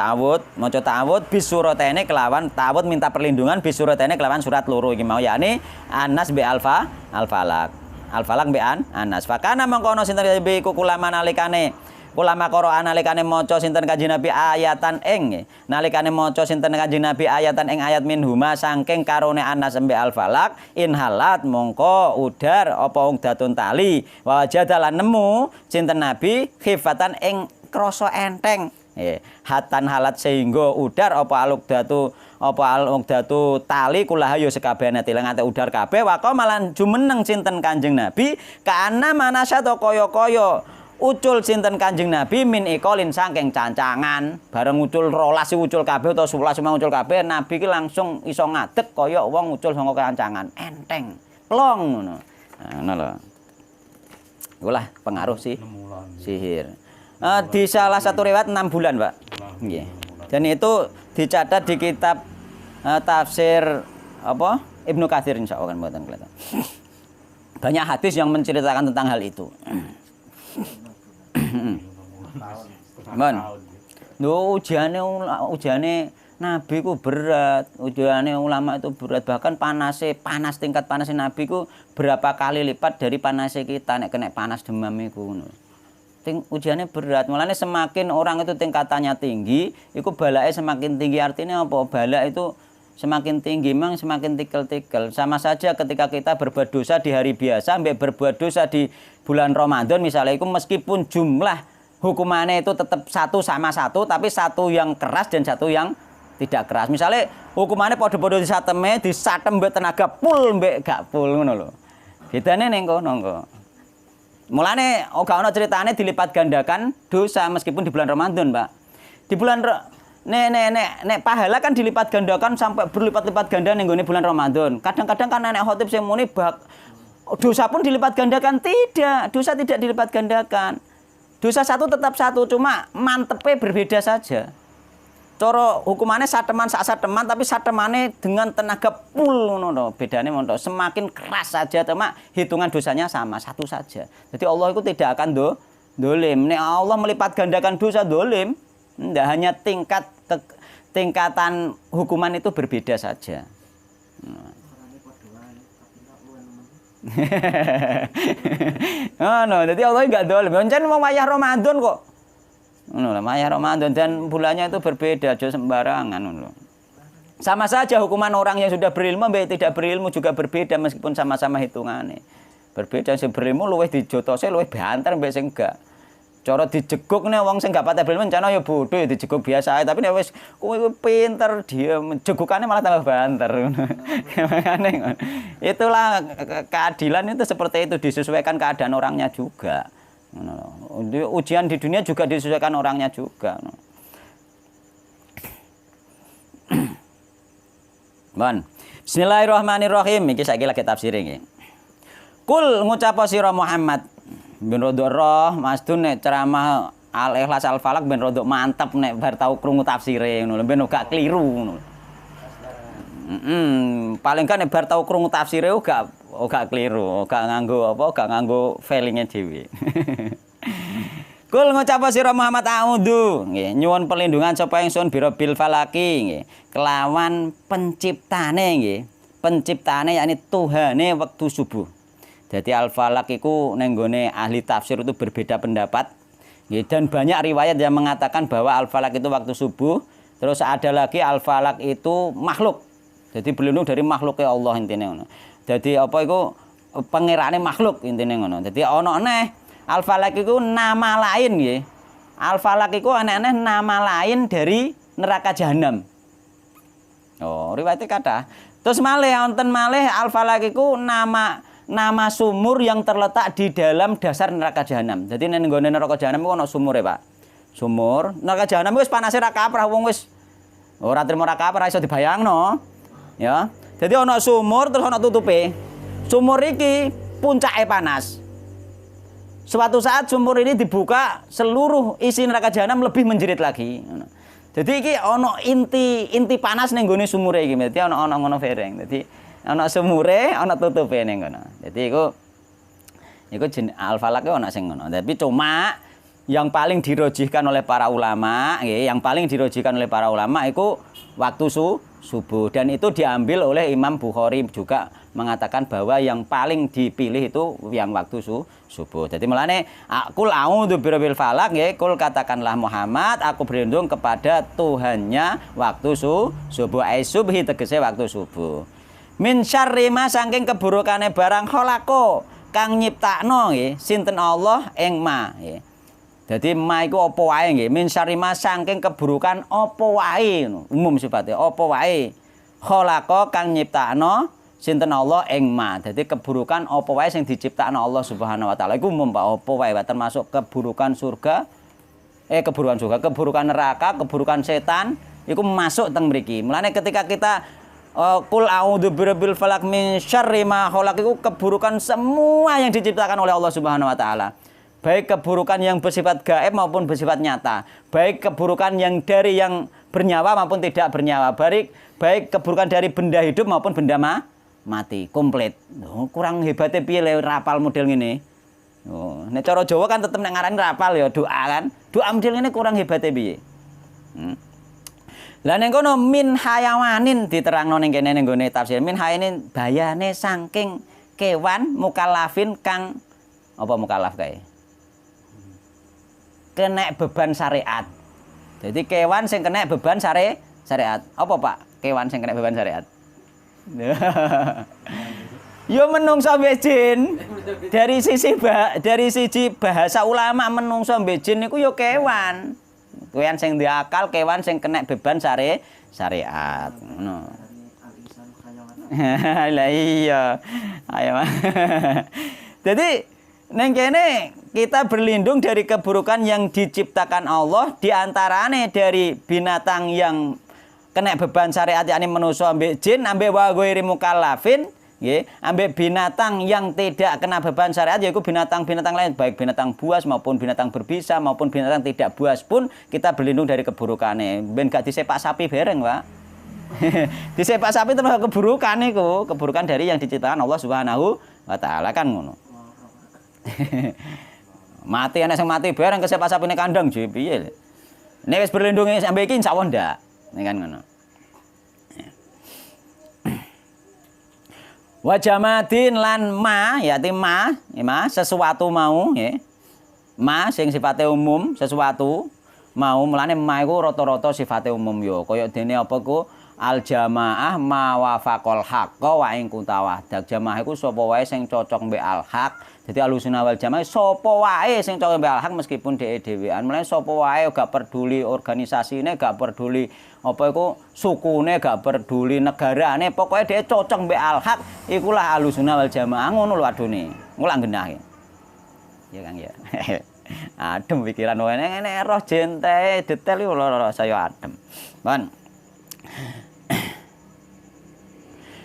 maca ta'awud bisuratene kelawan ta'awud minta perlindungan bisuratene kelawan surat loro iki mau yakni Anas bi Al-Falaq. Al-Falaq bi Anas. Fakana mangkono sinten Nabi iku kulama nalikane ulama Qur'an nalikane maca sinten Kanjeng Nabi ayatan ing nalikane maca sinten Kanjeng Nabi ayatan ing ayat minhuma saking karone Anas sampai Al-Falaq inhalat mongko udar apa ungdatun tali wa wajadalan nemu sinten Nabi khifatan ing krasa enteng hatan halat sehingga udar apa alugdatu tali kulaha yo sekabehane tilang ate udar kabeh wako malan jumeneng sinten Kanjeng Nabi kana manasa to kaya-kaya ucul sinten Kanjeng Nabi min ikolin saking cancangan bareng ucul 12 ucul kabeh utawa 11 ucul kabeh Nabi ki langsung iso ngadeg kaya wong ucul saka cancangan enteng plong ngono. Ngono lho. Iku lah pengaruh sihir. Di salah satu riwayat 6 bulan, Pak. Nggih. Dan itu dicatat di kitab tafsir apa? Ibnu Katsir insyaallah kan mboten kelihatan. Banyak hadis yang menceritakan tentang hal itu. Mon. Lho ujane Nabi ku berat, ujane ulama itu berat, bahkan tingkat panasnya Nabi ku berapa kali lipat dari panasnya kita nek kena panas demam iku ngono. Ujiannya berat, mulane semakin orang itu tingkatannya tinggi, iku balake semakin tinggi. Artinya apa? Balak itu semakin tinggi memang semakin tikel-tikel. Sama saja ketika kita berbuat dosa di hari biasa sampai berbuat dosa di bulan Ramadan misalnya itu meskipun jumlah hukumannya itu tetap sama satu tapi satu yang keras dan satu yang tidak keras. Misalnya hukumannya podo-podo disatem mbek tenaga pul mbek gak pul ngono lho. Bedane ning kono kok. Mulane ora ono ceritane dilipat gandakan dosa meskipun di bulan Ramadan, Pak. Di bulan nek pahala kan dilipat gandakan sampai berlipat-lipat ganda ning gone bulan Ramadan. Kadang-kadang kan nek khotib sing muni dosa pun dilipat gandakan, tidak. Dosa tidak dilipat gandakan. Dosa satu tetap satu, cuma mantepnya berbeda saja. Coro hukumannya sateman tapi satemane dengan tenaga full ngono. Bedane monto semakin keras saja, cuma hitungan dosanya sama, satu saja. Jadi Allah itu tidak akan dolim. Nek Allah melipat gandakan dosa dolim. Tidak hanya tingkatan hukuman itu berbeda saja. No, jadi Allah enggak dolim. Pancen mau wayah Ramadan kok. Ngono lah, wayah Ramadan dan bulannya itu berbeda, aja sembarangan ngono. Sama saja hukuman orang yang sudah berilmu mbek tidak berilmu juga berbeda meskipun sama-sama hitungannya. Berbeda sing berilmu luwih dijotose luwih banter mbek sing enggak. Cara dijegukne wong sing gak patah berilmu rencana ya bodoh ya dijeguk biasa ae tapi nek wis kowe pinter dia jegukane malah tambah banter ngono. Itulah keadilan itu seperti itu disesuaikan keadaan orangnya juga. Ujian di dunia juga disesuaikan orangnya juga. Bon. Bismillahirrahmanirrahim iki saiki lagi tafsir iki. Kul ngucap sira Muhammad ben rodok roh masdun nek ceramah Al-Ikhlas Al-Falaq ben rodok mantep nek bar tau krungu tafsire ngono ben gak kliru ngono. Paling kan nek bar tau krungu tafsire gak gak keliru, gak nganggo apa, gak nganggo feelinge dhewe. Kul ngucap sira Muhammad a'udzu nggih nyuwun perlindungan sapa ingsun birabbil falaki nggih kelawan penciptane nggih penciptane yakni Tuhane wektu subuh. Jadi al-falak iku ning gone ahli tafsir itu berbeda pendapat nggih dan banyak riwayat yang mengatakan bahwa al-falak itu waktu subuh, terus ada lagi al-falak itu makhluk. Jadi berlindung dari makhluknya Allah intine ngono. Jadi apa iku pangerane makhluk intine ngono. Jadi ana neh al-falak iku nama lain nggih. Al-falak iku aneh-aneh nama lain dari neraka jahanam. Oh, riwayate kathah. Terus malih wonten malih al-falak iku nama sumur yang terletak di dalam dasar neraka jahanam. Jadi ning nggone neraka jahanam iku ana sumure, Pak. Sumur. Neraka jahanam wis panase ra kaprah wong wis ora trimo ra kaprah iso dibayangno. Ya. Jadi ana sumur terus ana tutupe. Sumur iki puncake panas. Suatu saat sumur ini dibuka, seluruh isi neraka jahanam lebih menjerit lagi. Jadi iki ana inti panas ning gone sumure iki. Dadi ana ngono fereng. Dadi ana sumure, ana tutupe ning ngono. Dadi iku al-falak ana sing ngono. Tapi cuma yang paling dirojihkan oleh para ulama, yang paling dirojihkan oleh para ulama itu waktu subuh dan itu diambil oleh Imam Bukhari juga mengatakan bahwa yang paling dipilih itu yang waktu subuh. Jadi mulane qul a'udzu birabbil falaq nggih, qul katakanlah Muhammad aku berlindung kepada Tuhannya waktu subuh. Ai subhi tegese waktu subuh. Min syarri ma saking keburukane barang khalaqo kang nyiptakno nggih sinten Allah ing ma nggih. Jadi ma iku apa wae nggih, min syarri ma saking keburukan apa wae umum sifatnya apa wae. Khalaqa kang nyiptakno sinten Allah ing ma. Jadi keburukan apa wae sing diciptakno Allah Subhanahu wa taala iku umum Pak, apa wae termasuk keburukan surga keburukan neraka, keburukan setan iku masuk teng mriki. Mulane ketika kita qul a'udzu birabbil falaq min syarri ma khalaq iku keburukan semua yang diciptakan oleh Allah Subhanahu wa taala. Baik keburukan yang bersifat gaib maupun bersifat nyata, baik keburukan yang dari yang bernyawa maupun tidak bernyawa, baik keburukan dari benda hidup maupun benda mati, komplit. Kurang hebatnya piye le rapal model ngene. Nek cara Jawa kan tetep nek ngarani rapal ya doa kan. Doa model ngene kurang hebatnya piye. Lah ning kono min hayawanin diterangno ning kene ning gone tafsir. Min hayanin bayane saking kewan mukallafin kang apa mukallaf kae? Kena beban syariat. Jadi kewan sing kena beban syariat. Apa Pak? Kewan sing kena beban syariat. Ya menungso mbek jin. Dari sisi bahasa ulama menungso mbek jin niku ya kewan. Kewan sing diakal, kewan sing kena beban syariat. Ngono. Lah iya. Ayo. Jadi neng kene kita berlindung dari keburukan yang diciptakan Allah, diantarane dari binatang yang kena beban syariat yakni manusia ambek jin ambek wa ghairi mukallafin nggih, ambek binatang yang tidak kena beban syariat yaitu binatang-binatang lain baik binatang buas maupun binatang berbisa maupun binatang tidak buas pun kita berlindung dari keburukane. Ben gak disepak sapi bareng, Pak. Disepak sapi termasuk keburukan niku, keburukan dari yang diciptakan Allah Subhanahu wa taala kan ngono. Mati anak sing mati bareng kesepak sapine kandang je piye. Nek wis berlindunge sampe iki insyaallah ndak. Nek kan ngono. Wa jamadin lan ma yaitu ma sesuatu mau nggih. Ma sing sifate umum sesuatu mau mulane ma iku rata-rata sifate umum ya kaya dene apa ku al jamaah ma wafaqal haqqa wa in kutawadak. Jamaah iku sapa wae sing cocok mbek al haq. Jadi Ahlussunnah wal Jamaah sapa wae sing cocok mbek al haq meskipun dhewe-dhewean. Mulane sapa wae gak peduli organisasine, gak peduli apa iku sukune, gak peduli negarane, pokoke dhewe cocok mbek al haq ikulah Ahlussunnah wal Jamaah. Ngono lho adune. Ngulang genah. Ya Kang ya. Adem pikiran wae nek roh jente detail iku lho saya adem. Pun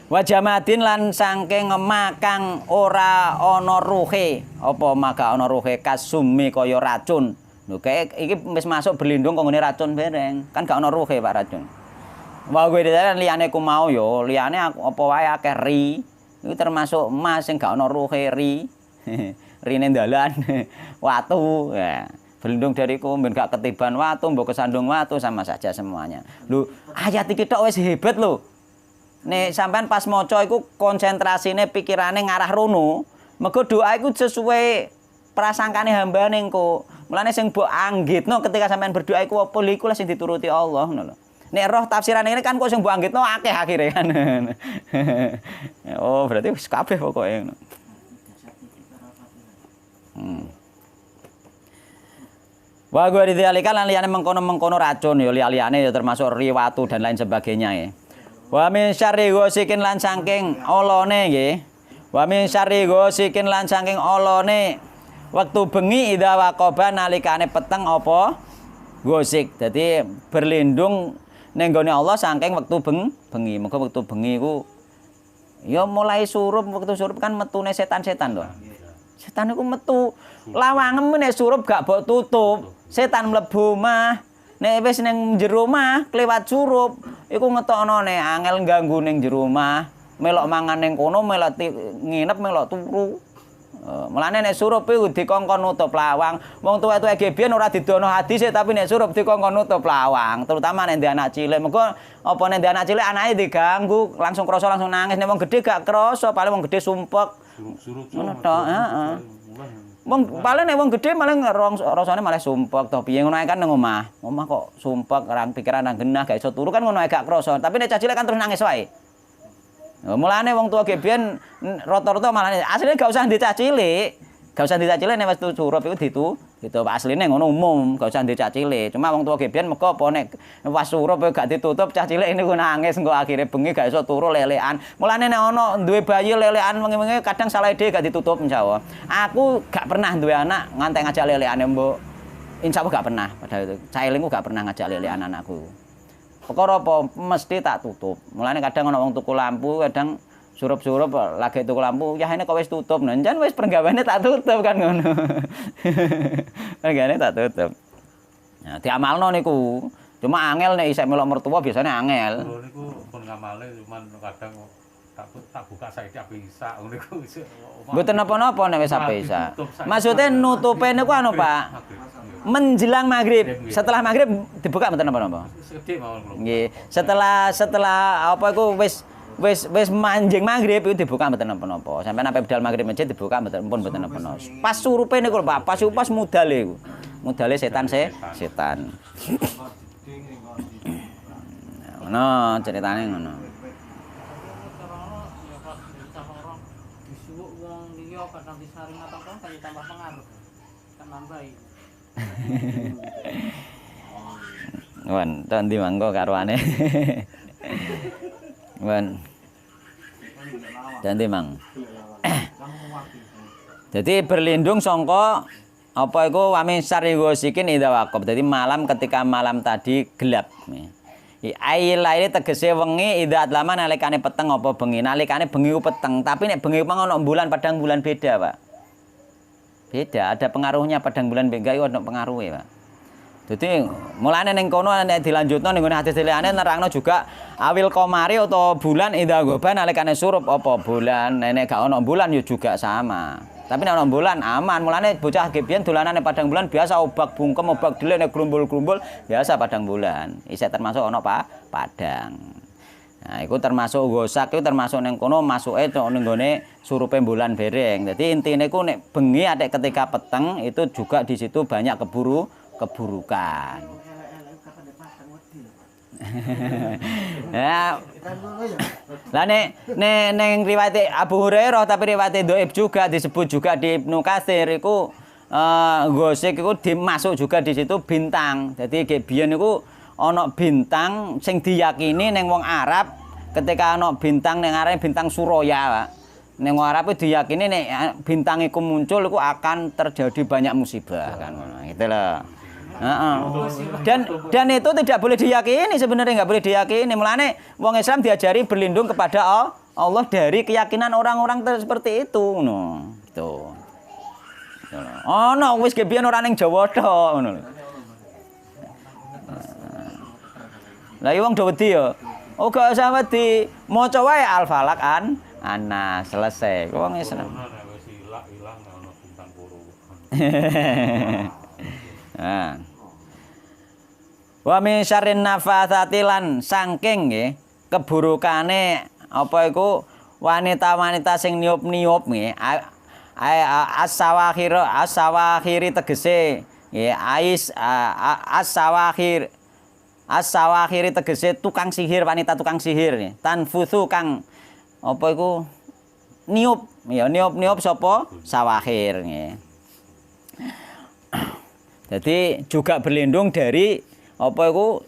Wajamadin lan saking makang ora ana ruhe apa maka ana ruhe kasumi kaya racun. Lho kae iki wis masuk berlindung kanggone racun bareng. Kan gak ana ruhe Pak racun. Wa kowe liyane ku mau ya liyane apa wae akeh ri Iku termasuk emas sing gak ono ruhe ri. Rine dalan watu ya. Berlindung dariku ben gak ketiban watu, mbok kesandung watu sama saja semuanya. Lho, ayat iki tok wis hebat lho. Nek sampean pas maca iku konsentrasine pikirane ngarah rono, mergo doa iku sesuai prasangkane hambane engko. Mulane sing mbok anggitno ketika sampean berdoa iku apa lho iku sing dituruti Allah ngono lho. Nek roh tafsiran ini kan kok sing mbok anggitno akeh akhire kan. Oh, berarti wis kabeh pokoke ngono. Wa gua dialika lan liyane mengkono-mengkono racun ya liyane ya termasuk riwatu dan lain sebagainya ya. Wa min syarri ghasikin lan saking olone nggih. Wa min syarri ghasikin lan saking olone waktu bengi idza waqaba nalikane peteng apa ghasik. Dadi berlindung ning gone Allah saking wektu bengi. Mergo wektu bengi iku ya mulai surup, wektu surup kan metune setan-setan lho. Setan iku metu lawangem nek surup gak mbok tutup. Setan mlebu omah. Nek wis ning jero omah kliwat surup, iku ngetokno nek angel ganggu ning jero omah, melok mangan ning kono, melok nginep, melok turu. Mulane nek surup iku dikongkon nutup lawang. Wong tuwek-tuwek gebiyen ora didono hadise tapi nek surup dikongkon nutup lawang, terutama nek ndek anak cilik. Mergo apa nek ndek anak cilik anake diganggu, langsung krasa langsung nangis. Nek wong gedhe gak krasa, paling wong gedhe sumpek. Ngono tok, heeh. Wong paling nek wong gedhe malah rasane malah sumpek to piye ngono ae kan nang omah. Omah kok sumpek, orang pikiran nang genah gak iso turu kan ngono ae gak krasa. Tapi nek cah cilik kan terus nangis wae. Mulane wong tua gebiyen rata-rata malah asline gak usah ndek cah cilik. Gak usah ndek cah cilik nek wis surup iku ditutup. Asline ngono umum, gak usah ndek cah cilik. Cuma wong tua gebiyen mergo apa nek pas surup gak ditutup cah cilik niku nangis engko akhire bengi gak iso turu lelekan. Mulane nek ana duwe bayi lelekan wengi-wengi kadang salah dhewe gak ditutup insyaallah. Aku gak pernah duwe anak ngantek ngajak lelekane mbok. Insyaallah gak pernah padahal itu. Cah elingku gak pernah ngajak lelekan anakku. Perkara apa mesti tak tutup. Mulane kadang ana wong tuku lampu, kadang surup-surup lagi tuku lampu, ya ini kok wis tutup. Nah, jan wis penggaweane tak tutup kan ngono. Penggaweane tak tutup. Nah, diamalno niku. Cuma angel nek isih melok mertua biasanya angel. Lho niku pun ngamale cuman kadang tak buka saiki ape isa ngono niku. Mboten napa-napa nek wis ape isa. Maksudnya nutupe niku anu, Pak. Menjelang maghrib, setelah maghrib dibuka mboten napa-napa. Sedhik mawon. Nggih, setelah apa iku wis manjing maghrib itu dibuka mboten napa-napa. Sampeyan sampai bedal maghrib masjid dibuka mboten napa-napa. Pas surupe niku lho Pak, pas mudale iku. Mudale setan. Ngono ceritane ngono. Disuwuk wong liya kadang disaring atau kan tambah pengaruh. Kan nambahi. Wan, ndi mangko karuane. Wan. Ndi mang. Jadi berlindung sangka apa iku wami syarri ghasikin idza waqab. Jadi malam ketika malam tadi gelap. Ai laire tegese wengi idza adlama nalikane peteng apa bengi. Nalikane bengi ku peteng, tapi nek bengi ku ono bulan padang bulan beda, Pak. Beda, ada pengaruhnya padang bulan beda itu ada pengaruhnya, Pak. Jadi mulane ning kono nek dilanjutno ning ngene hadis liyane nerangno juga awil qamari atau bulan idza ghaba nalikane surup apa bulan. Nek gak ono bulan ya juga sama. Tapi nek ono bulan aman. Mulane bocah gebiyen dolanane padang bulan biasa obak bungkem, obak delik nek grumbul-grumbul biasa padang bulan. Isih termasuk ono padang. Nah, iku termasuk gosak, iku termasuk ning kono masuke ning gone surupe bulan bereng. Jadi intine iku nek bengi atik ketika peteng itu juga di situ banyak keburukan. Ya. Lah nek riwayat Abu Hurairah tapi riwayat dhaif juga disebut juga di Ibnu Katsir iku gosik iku dimasuk juga di situ bintang. Jadi biyen iku ana bintang sing diyakini ning wong Arab ketika ana bintang ning arane bintang Suraya, Pak. Ning wong Arab diyakini nek bintang iku muncul iku akan terjadi banyak musibah kan ngono. Gitu loh. Heeh. Dan itu tidak boleh diyakini, sebenarnya enggak boleh diyakini. Mulane wong Islam diajari berlindung kepada Allah dari keyakinan orang-orang seperti itu ngono. Gitu. Ono wis gebiyen ora ning Jawa tok ngono lho. Lah wong do wedi ya. Oh gak usah wedi, maca wae Al-Falaq Ana selesai. Wong wis seneng. Corona nek wis ilang nek ana bintang koro. Nah. Wa min syarrin nafatsati lan saking nggih keburukane apa iku wanita-wanita sing niup-niup nggih. As-sawakhiri tegese nggih as-sawakhiri tegese tukang sihir, wanita tukang sihir nggih. Tanfutsu kang apa iku niup ya niup-niup sapa sawakhir nggih. Jadi juga berlindung dari apa iku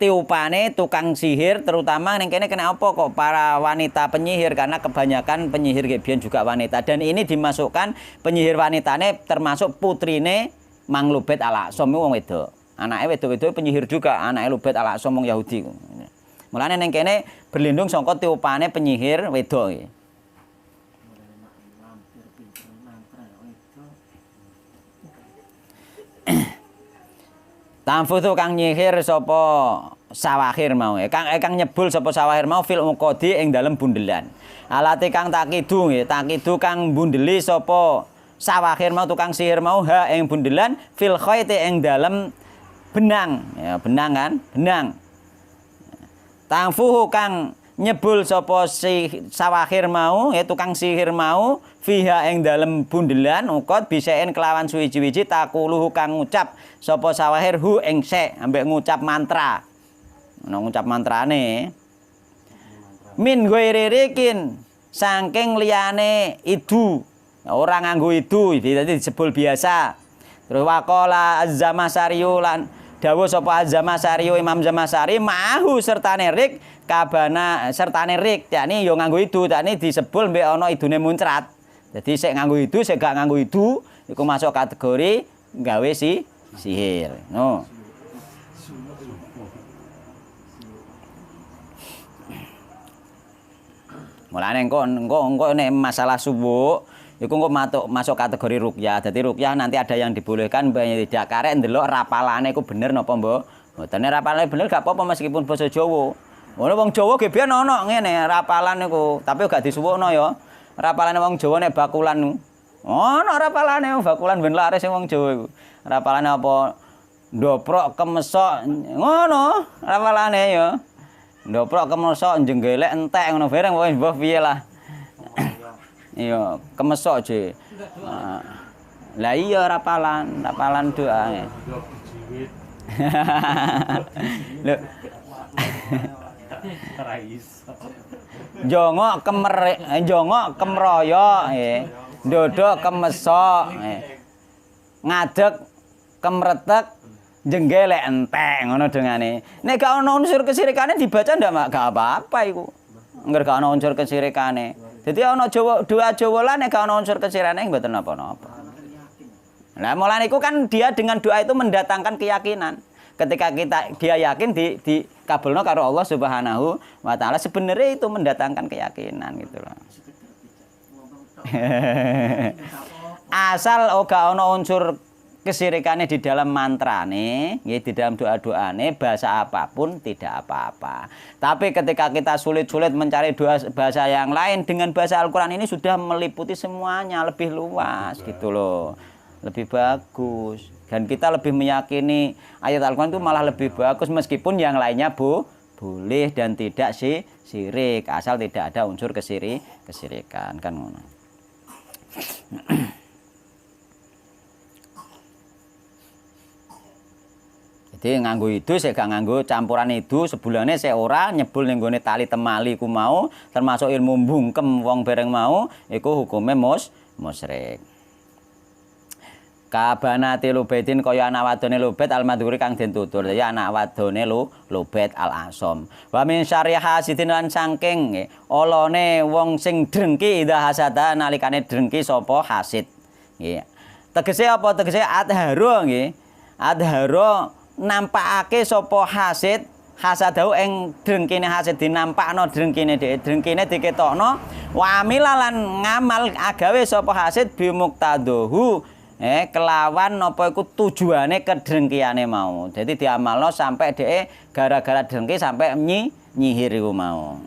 tiupane tukang sihir, terutama ning kene kena apa kok para wanita penyihir, karena kebanyakan penyihir biyen juga wanita, dan ini dimasukkan penyihir wanitane termasuk putrine Mang Lubait Al-Aqsam wong wedok. Anake wedok-wedok penyihir juga, anake Lubait Al-Aqsam wong Yahudi. Mulane ning kene berlindung saka tiupane penyihir wedok iki. Tanfutsu kang nyihir sapa sawakhir mau kang nyebul sapa sawakhir mau fil uqadi ing dalem bundelan. Alati kang takidu nggih, takidu kang bundeli sapa sawakhir mau tukang sihir mau ha ing bundelan fil khaiti ing dalem benang. Ya benang kan, benang. Tanfuhu kang nyebul sapa si sawakhir mau ya tukang sihir mau fiha ing dalem bundelan uqad bisaen kelawan suwiji-wiji takuluhu kang ngucap sapa sawakhir hu ing sek ambek ngucap mantra. Ana ngucap mantrane. Min ghairi rikin saking liyane idu. Ora nganggo idu, dadi disebul biasa. Terus waqala Az-Zamasariyu lan dawuh sapa Az-Zamasariyu Imam Zamasari ma'ahu sertane rik kabana sertane rik, yakni yo nganggo idu, yakni disebul mbek ana idune muncrat. Jadi sik nganggo idu, sik gak nganggo idu iku masuk kategori gawe sihir. No. Mulane engko nek masalah subuh iku engko masuk kategori ruqyah. Dadi ruqyah nanti ada yang dibolehkan, tidak karek ndelok rapalane iku bener napa mbok. Mboten rapalane bener gak apa-apa meskipun basa Jawa. Ngono wong Jawa ge biyen ana ngene rapalan niku, tapi gak disuwukno ya. Rapalane wong Jawa nek bakulan niku. Ana rapalane bakulan ben laris wong Jawa iku. Rapalane apa ndoprok kemesok ngono rapalane ya. Ndoprok kemesok jenggelek entek ngono bareng wis mbah piye lah. Iya, kemesok je. Lah iya rapalan doa. Lho. Jongok kemroyo nggih. Ndodok kemesok nggih. Ngadeg kemretek jenggelek entek ngono dengane. Nek gak ana unsur kesirikane dibaca ndak Mak? Gak apa-apa iku. Engger gak ana unsur kesirikane. Dadi ana doa Jawa lan nek gak ana unsur kesirikane mboten napa-napa. Nah, mulane iku kan dia dengan doa itu mendatangkan keyakinan. Ketika dia yakin dikabulno karo Allah Subhanahu wa taala, sebenarnya itu mendatangkan keyakinan gitu loh. Asal gak ana unsur kesirikane di dalam mantrane, nggih di dalam doa-doane bahasa apapun tidak apa-apa. Tapi ketika kita sulit-sulit mencari doa bahasa yang lain dengan bahasa Al-Qur'an ini sudah meliputi semuanya, lebih luas gitu loh. Lebih bagus. Dan kita lebih meyakini ayat Al-Qur'an itu malah lebih bagus meskipun yang lainnya boleh dan tidak syirik, asal tidak ada unsur kesirikan kan ngono. Jadi nganggo itu saya gak nganggo campuran itu sebulane saya ora nyebul ning gone tali temali ku mau termasuk ilmu bungkem wong bareng mau iku hukume musyrik. Kabanati Lubaitin kaya anak wadone Lubait al-Madhuri kang den tutur ya anak wadone Lubait Al-Aqsam. Wa min syarri hasidin lan saking olone wong sing drengki idza hasada nalikane drengki sapa hasid. Nggih. Tegese apa? Tegese adharu nggih. Adharu nampakake sapa hasid hasadau ing drengkine hasid dinampakno drengkine diketokno wa amilalan ngamal agawe sapa hasid bimuqtadahu kelawan napa iku tujuane kedrengkiane mau. Jadi diamalno sampai dhek gara-gara drengki sampai nyihir iku mau.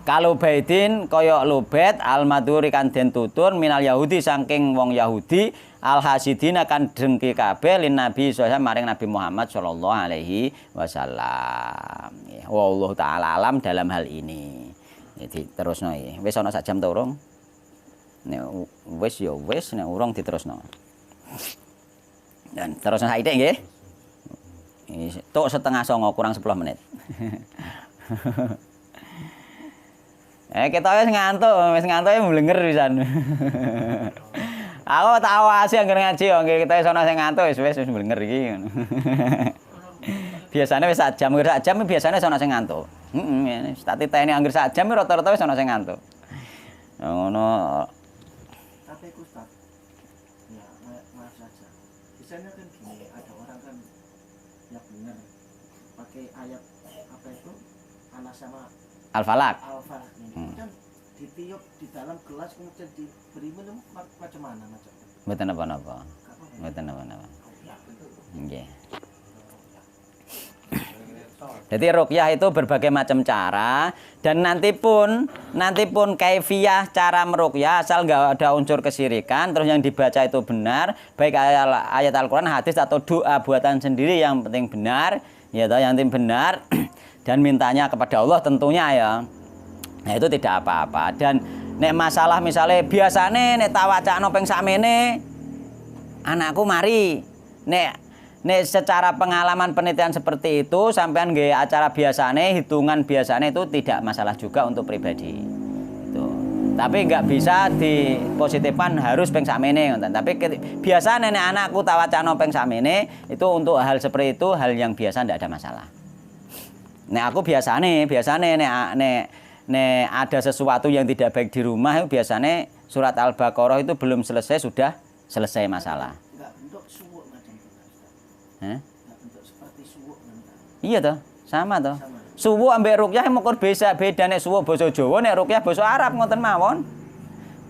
Kalubaidin kaya lubet al-madhuri kan den tutur minal Yahudi saking wong Yahudi al-hasidina kan dengki kabeh lin Nabi sallallahu maring Nabi Muhammad sallallahu alaihi wasallam. Wallahu taala alam dalam hal ini. Jadi terusno iki. Wis ana sak jam to urung? Nek wis ya wis, nek urung diterusno. Dan terusno saiki nggih. Tok setengah 09 kurang 10 menit. Kita wis ngantuk ya mlenger pisan. Aku tak awasi anggere ngaji yo kita wis ana sing ngantuk wis mlenger iki. Biasane wis sak jam biasane ana sing ngantuk. Heeh, tak titeni anggere sak jam rata-rata wis ana sing ngantuk. Ngono. Tapi Ustaz, ya maaf saja. Biasanya kan gini, ada orang kan ya benar pakai ayat apa itu Anas sama Al-Falaq. Al-Falaq ini kan ditiup di dalam gelas kemudian diberi minum macam mana macam? Mboten napa-napa. Mboten napa-napa. Nggih. Jadi ruqyah itu berbagai macam cara dan nanti pun kaifiyah cara meruqyah asal nggak ada unsur kesyirikan terus yang dibaca itu benar baik ayat Al-Qur'an, hadis atau doa buatan sendiri yang penting benar ya toh yang penting benar dan mintanya kepada Allah tentunya ya. Nah itu tidak apa-apa dan nek masalah misalnya biasane nek tawacakno ping sakmene anakku mari nek secara pengalaman penelitian seperti itu sampean nggih acara biasane hitungan biasane itu tidak masalah juga untuk pribadi itu tapi nggak bisa dipositifkan harus ping sakmene ngoten tapi biasane nek anakku tawacakno ping sakmene itu untuk hal seperti itu hal yang biasa tidak ada masalah. Nek aku biasane nek ada sesuatu yang tidak baik di rumah itu biasanya surat Al-Baqarah itu belum selesai sudah selesai masalah. Enggak bentuk suwuk macam itu Ustaz. Enggak bentuk seperti suwuk nanti. Iya toh, sama toh. Sama. Suwuk ambek ruqyah mokor beda nek suwuk basa Jawa nek ruqyah basa Arab ngoten mawon.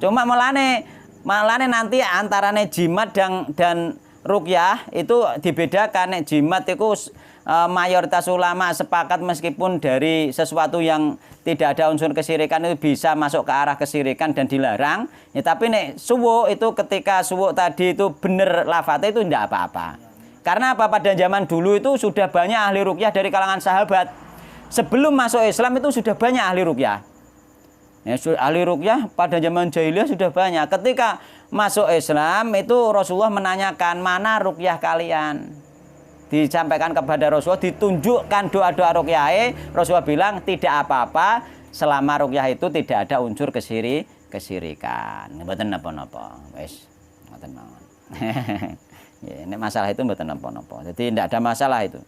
Cuma malane nanti antarane jimat dan ruqyah itu dibedakan nek jimat itu mayoritas ulama sepakat meskipun dari sesuatu yang tidak ada unsur kesyirikan itu bisa masuk ke arah kesyirikan dan dilarang ya tapi nek suwuk itu ketika suwuk tadi itu bener lafadznya itu tidak apa-apa karena apa pada zaman dulu itu sudah banyak ahli ruqyah dari kalangan sahabat sebelum masuk Islam itu sudah banyak ahli ruqyah ya, ahli ruqyah pada zaman jahiliyah sudah banyak ketika masuk Islam itu Rasulullah menanyakan mana ruqyah kalian disampaikan kepada Rasulullah, ditunjukkan doa-doa ruqyah. Rasulullah bilang tidak apa-apa selama ruqyah itu tidak ada unsur kesyirikan. Mboten napa-napa. Wis, mboten mawon. Ya, nek masalah itu mboten napa-napa. Jadi tidak ada masalah itu.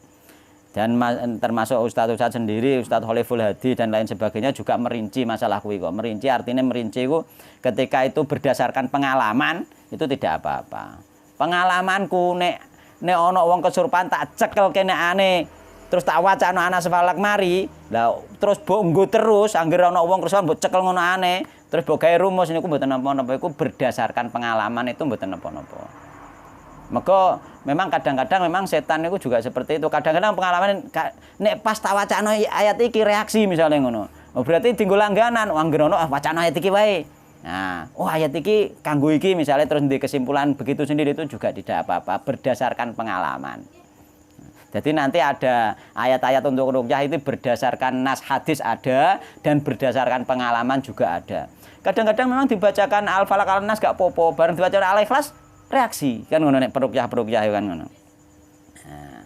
Dan termasuk ustaz-ustaz sendiri, Ustaz Khaliful Hadi dan lain sebagainya juga merinci masalah kuwi kok. Merinci artinya merinci itu ketika itu berdasarkan pengalaman itu tidak apa-apa. Pengalamanku nek ana wong kesurupan tak cekel kene ane terus tak wacana Anas Falaq mari lah terus mbok nggo terus anggere ana wong kesurupan mbok cekel ngono ane terus mbok gawe rumus niku mboten napa-napa iku berdasarkan pengalaman itu mboten napa-napa. Maka memang kadang-kadang memang setan itu juga seperti itu. Kadang-kadang pengalaman nek pas tak wacana ayat iki reaksi misalnya ngono. Oh, berarti dienggo langganan anggere ana wacana ayat iki wae. Nah, ayat iki kanggo iki misalnya terus di kesimpulan begitu sendiri itu juga tidak apa-apa berdasarkan pengalaman. Jadi nanti ada ayat-ayat untuk ruqyah itu berdasarkan nas hadis ada dan berdasarkan pengalaman juga ada. Kadang-kadang memang dibacakan Al-Falaq Al-Nas gak popo, bareng dibacakan Al-Ikhlas reaksi kan ngono nek peruqyah kan ngono. Nah,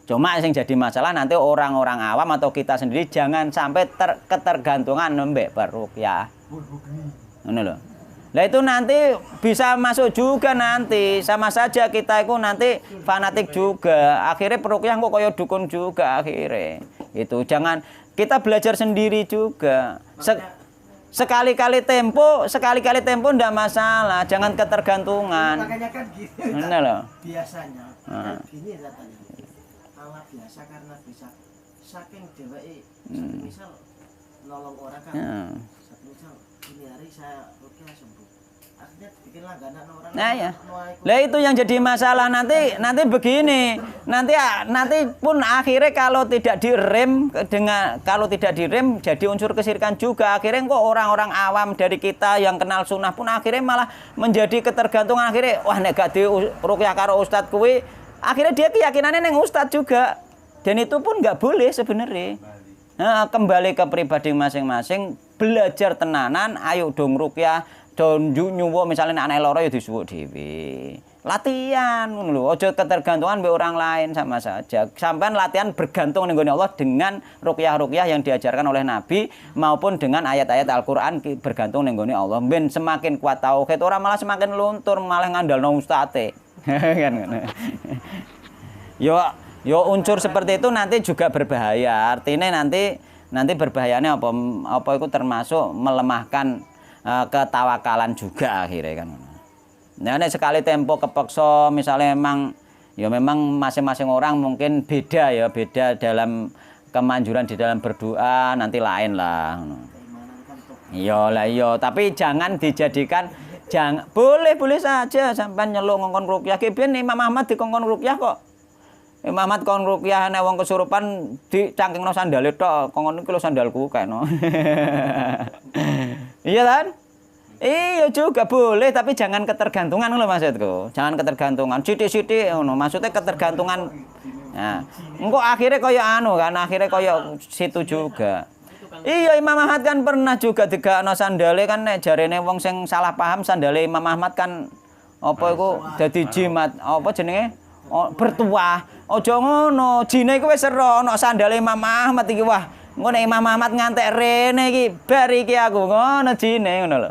cuma yang jadi masalah nanti orang-orang awam atau kita sendiri jangan sampai ketergantungan mbek peruqyah. Ngono lho. Lah itu nanti bisa masuk juga nanti sama saja kita itu nanti fanatik juga. Akhirnya peruqyah kok kaya dukun juga akhirnya. Itu jangan kita belajar sendiri juga. Sekali-kali tempo ndak masalah, jangan ketergantungan. Makanya kan gini. Ngono lho. Biasanya kan gini katanya. Allah biasa karena bisa saking dheweke misal nolong orang kan. Misal ini hari saya ruqyah sembuh artinya bikin langganan orang. Nah ya. Lah itu yang jadi masalah nanti begini. Nanti pun akhirnya kalau tidak direm jadi unsur kesyirikan juga. Akhirnya kok orang-orang awam dari kita yang kenal sunnah pun akhirnya malah menjadi ketergantungan akhirnya wah nek gak di ruqyah karo ustad kuwi akhirnya dia keyakinannya neng ustad juga. Dan itu pun nggak boleh sebenarnya. Nah, kembali ke pribadi masing-masing, belajar tenanan, ayo dong ruqyah, dong nyuwuk misalnya anak loro ya disuwuk dhewe. Latihan ngono lho, aja ketergantungan mbek orang lain sama saja. Sampean latihan bergantung ning Allah dengan ruqyah-ruqyah yang diajarkan oleh Nabi maupun dengan ayat-ayat Al-Qur'an bergantung ning Allah. Ben semakin kuat tauhid ora malah semakin luntur, malah ngandalno ustate. Kan ngono. Yo unsur seperti itu nanti juga berbahaya. Artinya nanti berbahayanya apa itu termasuk melemahkan ketawakalan juga akhirnya kan. Nah, ini sekali tempo kepeksa misalnya memang masing-masing orang mungkin beda dalam kemanjuran di dalam berdoa nanti lain lah. Iya, tapi jangan dijadikan boleh saja sampai nyeluk ngongkon ruqyah. Ki ben Imam Ahmad dikongkon ruqyah kok. Imam Ahmad kon ruqyah nek wong kesurupan dicangkingno sandale tok, kon iki lho sandalku kene. Iya kan? Iya juga boleh tapi jangan ketergantungan lho maksudku. Jangan ketergantungan. Sithik-sithik ngono. Maksudnya ketergantungan. Nah, engko akhirnya kaya situ juga. Iya Imam Ahmad kan pernah juga digakno sandale kan nek jarene wong sing salah paham sandale Imam Ahmad kan apa iku dadi jimat apa jenenge? Bertuah. Aja ngono, jine iku wis ero ana sandale Imam Ahmad iki wah. Engko nek Imam Ahmad ngantek rene iki bar iki aku ngono jine ngono lho.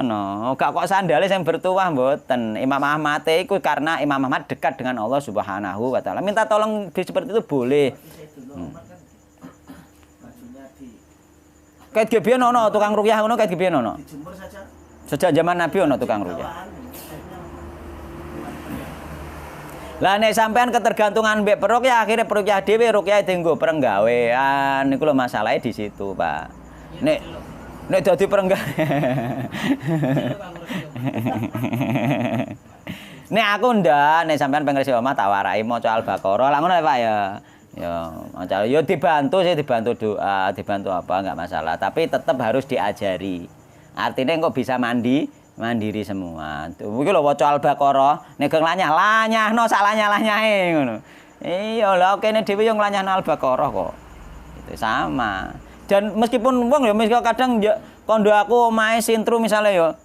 No, gak kok sandale sing bertuah mboten. Imam Ahmad iku karena Imam Ahmad dekat dengan Allah Subhanahu wa taala. Minta tolong seperti itu boleh. Kayak gebiyen ono tukang ruqyah ngono kayak gebiyen ono. Dijemur saja. Sejak zaman Nabi ono tukang ruqyah. Lah nek sampean ketergantungan mbek peruqyah akhirnya peruqyah dhewe ruqyah dienggo perenggawean niku lho masalahe di situ, Pak. Nek dadi perenggawe. Nek aku ndak, nek sampean pengen resi omah tak warai maca Al-Baqarah. Lah ngono ya, Pak ya. Ya, maca yo dibantu doa, dibantu apa enggak masalah, tapi tetap harus diajari. Artinya kok bisa mandiri semua. Iki lho waca Al-Baqarah, nek lanyah-lanyahno sak lanyah-lanyahe ngono. Iya lho kene dhewe yo nglanyahno Al-Baqarah kok. Itu sama. Dan meskipun wong ya mesti kadang ya kondo aku omahe sintru misale yo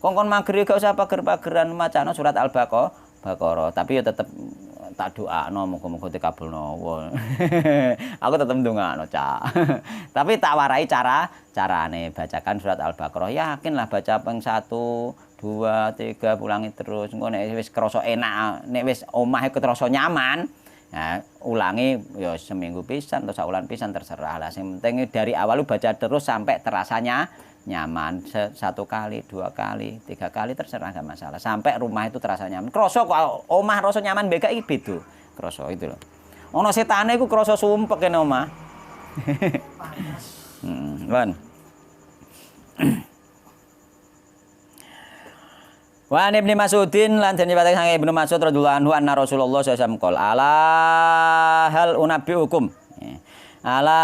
kongkon magrib gak usah pager-pageran macano surat Al-Baqarah, tapi ya tetep tak doakno muga-muga dikabulno. Aku tetep ndongakno, Cak. Tapi tak warai carane bacakan surat Al-Baqarah. Yakinlah baca ping 1, 2, 3 ulangi terus. Engko nek wis krasa enak, nek wis omahe kerasa nyaman, nah, ulangi ya seminggu pisan atau saulan pisan terserah lah. Yang penting dari awal baca terus sampai terasanya nyaman 1 kali, 2 kali, 3 kali terserah enggak masalah. Sampai rumah itu terasa nyaman. Krasa kok omah rasa nyaman beda iki beda. Krasa itu lho. Ono setane iku krasa sumpek kene omah. Lan. Wa Ibnu Mas'udin lan den riwayat sang Ibnu Mas'ud radhiyallahu anhu anna Rasulullah sallallahu alaihi wasallam qol ala hal unabbiukum. Ala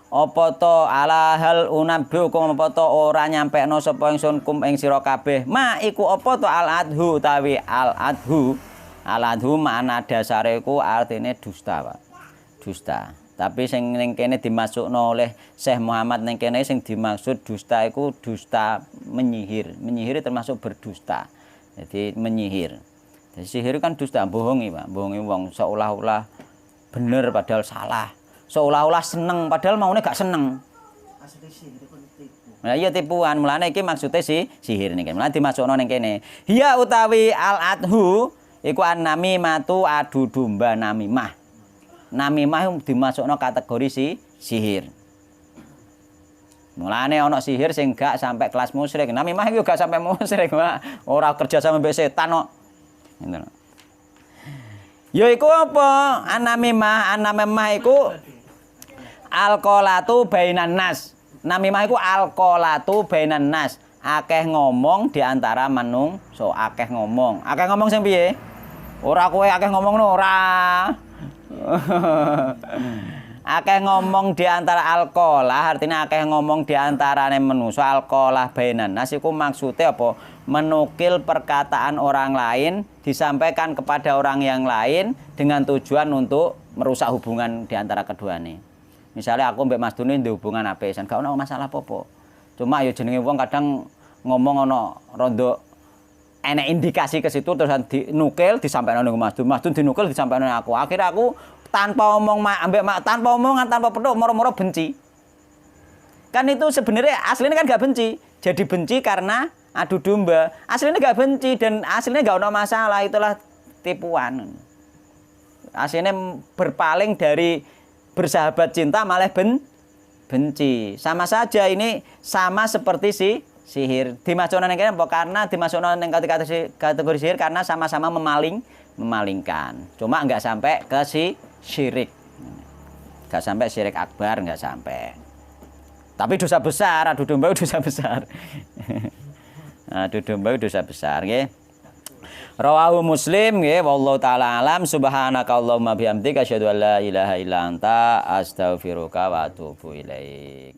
apa to ala hal unabbiukum apa to ora nyampekno sapa ingsun kum ing sira kabeh. Ma iku apa to al-adhu tawi al-adhu. Al-adhu makna dasare iku artine dusta, Pak. Dusta. Tapi sing ning kene dimasukno oleh Syekh Muhammad ning kene sing dimaksud dusta iku dusta menyihir. Menyihir termasuk berdusta. Jadi menyihir. Jadi sihir kan dusta, bohongi, Pak. Bohongi wong seolah-olah bener padahal salah. Seolah-olah seneng padahal maune gak seneng. Asli sihir itu tipu. Nah iya tipuan. Mulane iki maksude sihir niki. Mulane dimasukno ning kene. Hiya utawi al-adhu iku an-namimatu adu domba namimah. Namimah dimasukno kategori sihir. Mulane ana sihir sing gak sampai kelas musyrik. Namimah iku gak sampai musyrik, Pak. Ora kerja sama mbek setan kok. Ngono. Ya iku apa? An-namimah iku alqolatu bainan nas. Namimah iku alqolatu bainan nas. akeh ngomong di antara manungsa, akeh ngomong. Akeh ngomong sing piye? Ora kowe akeh ngomong no, ora. Akeh ngomong di antara alqolah, artinya akeh ngomong di antarane manusa alqolah bainan nas iku maksudnya apa? Menukil perkataan orang lain disampaikan kepada orang yang lain dengan tujuan untuk merusak hubungan di antara keduanya. Misalnya aku mbek Mas Duni ndek hubungan apesan, gak ono masalah apa-apa. Cuma ya jenenge wong kadang ngomong ono rondo enek indikasi ke situ terus dinukil disampaikan ning Mas Duni. Mas Duni dinukil disampaikan ning aku. Akhirnya aku tanpa omong tanpa omongan tanpa pedok moro-moro benci. Kan itu sebenarnya aslinya kan gak benci. Jadi benci karena adu domba. Aslinya gak benci dan aslinya gak ada masalah, itulah tipuan. Aslinya berpaling dari bersahabat cinta malah benci. Sama saja ini sama seperti sihir. Dimasukkan yang apa? Karena dimasukkan yang kategori sihir karena sama-sama memalingkan. Cuma nggak sampai ke syirik. Nggak sampai syirik akbar, nggak sampai. Tapi dosa besar, adu domba dosa besar. Adu domba dosa besar, nggih. Rawahu Muslim nggih, wallahu taala alam. Subhanakallahumma bihamdika asyhadu an la ilaha illa anta astaghfiruka wa atubu ilaik.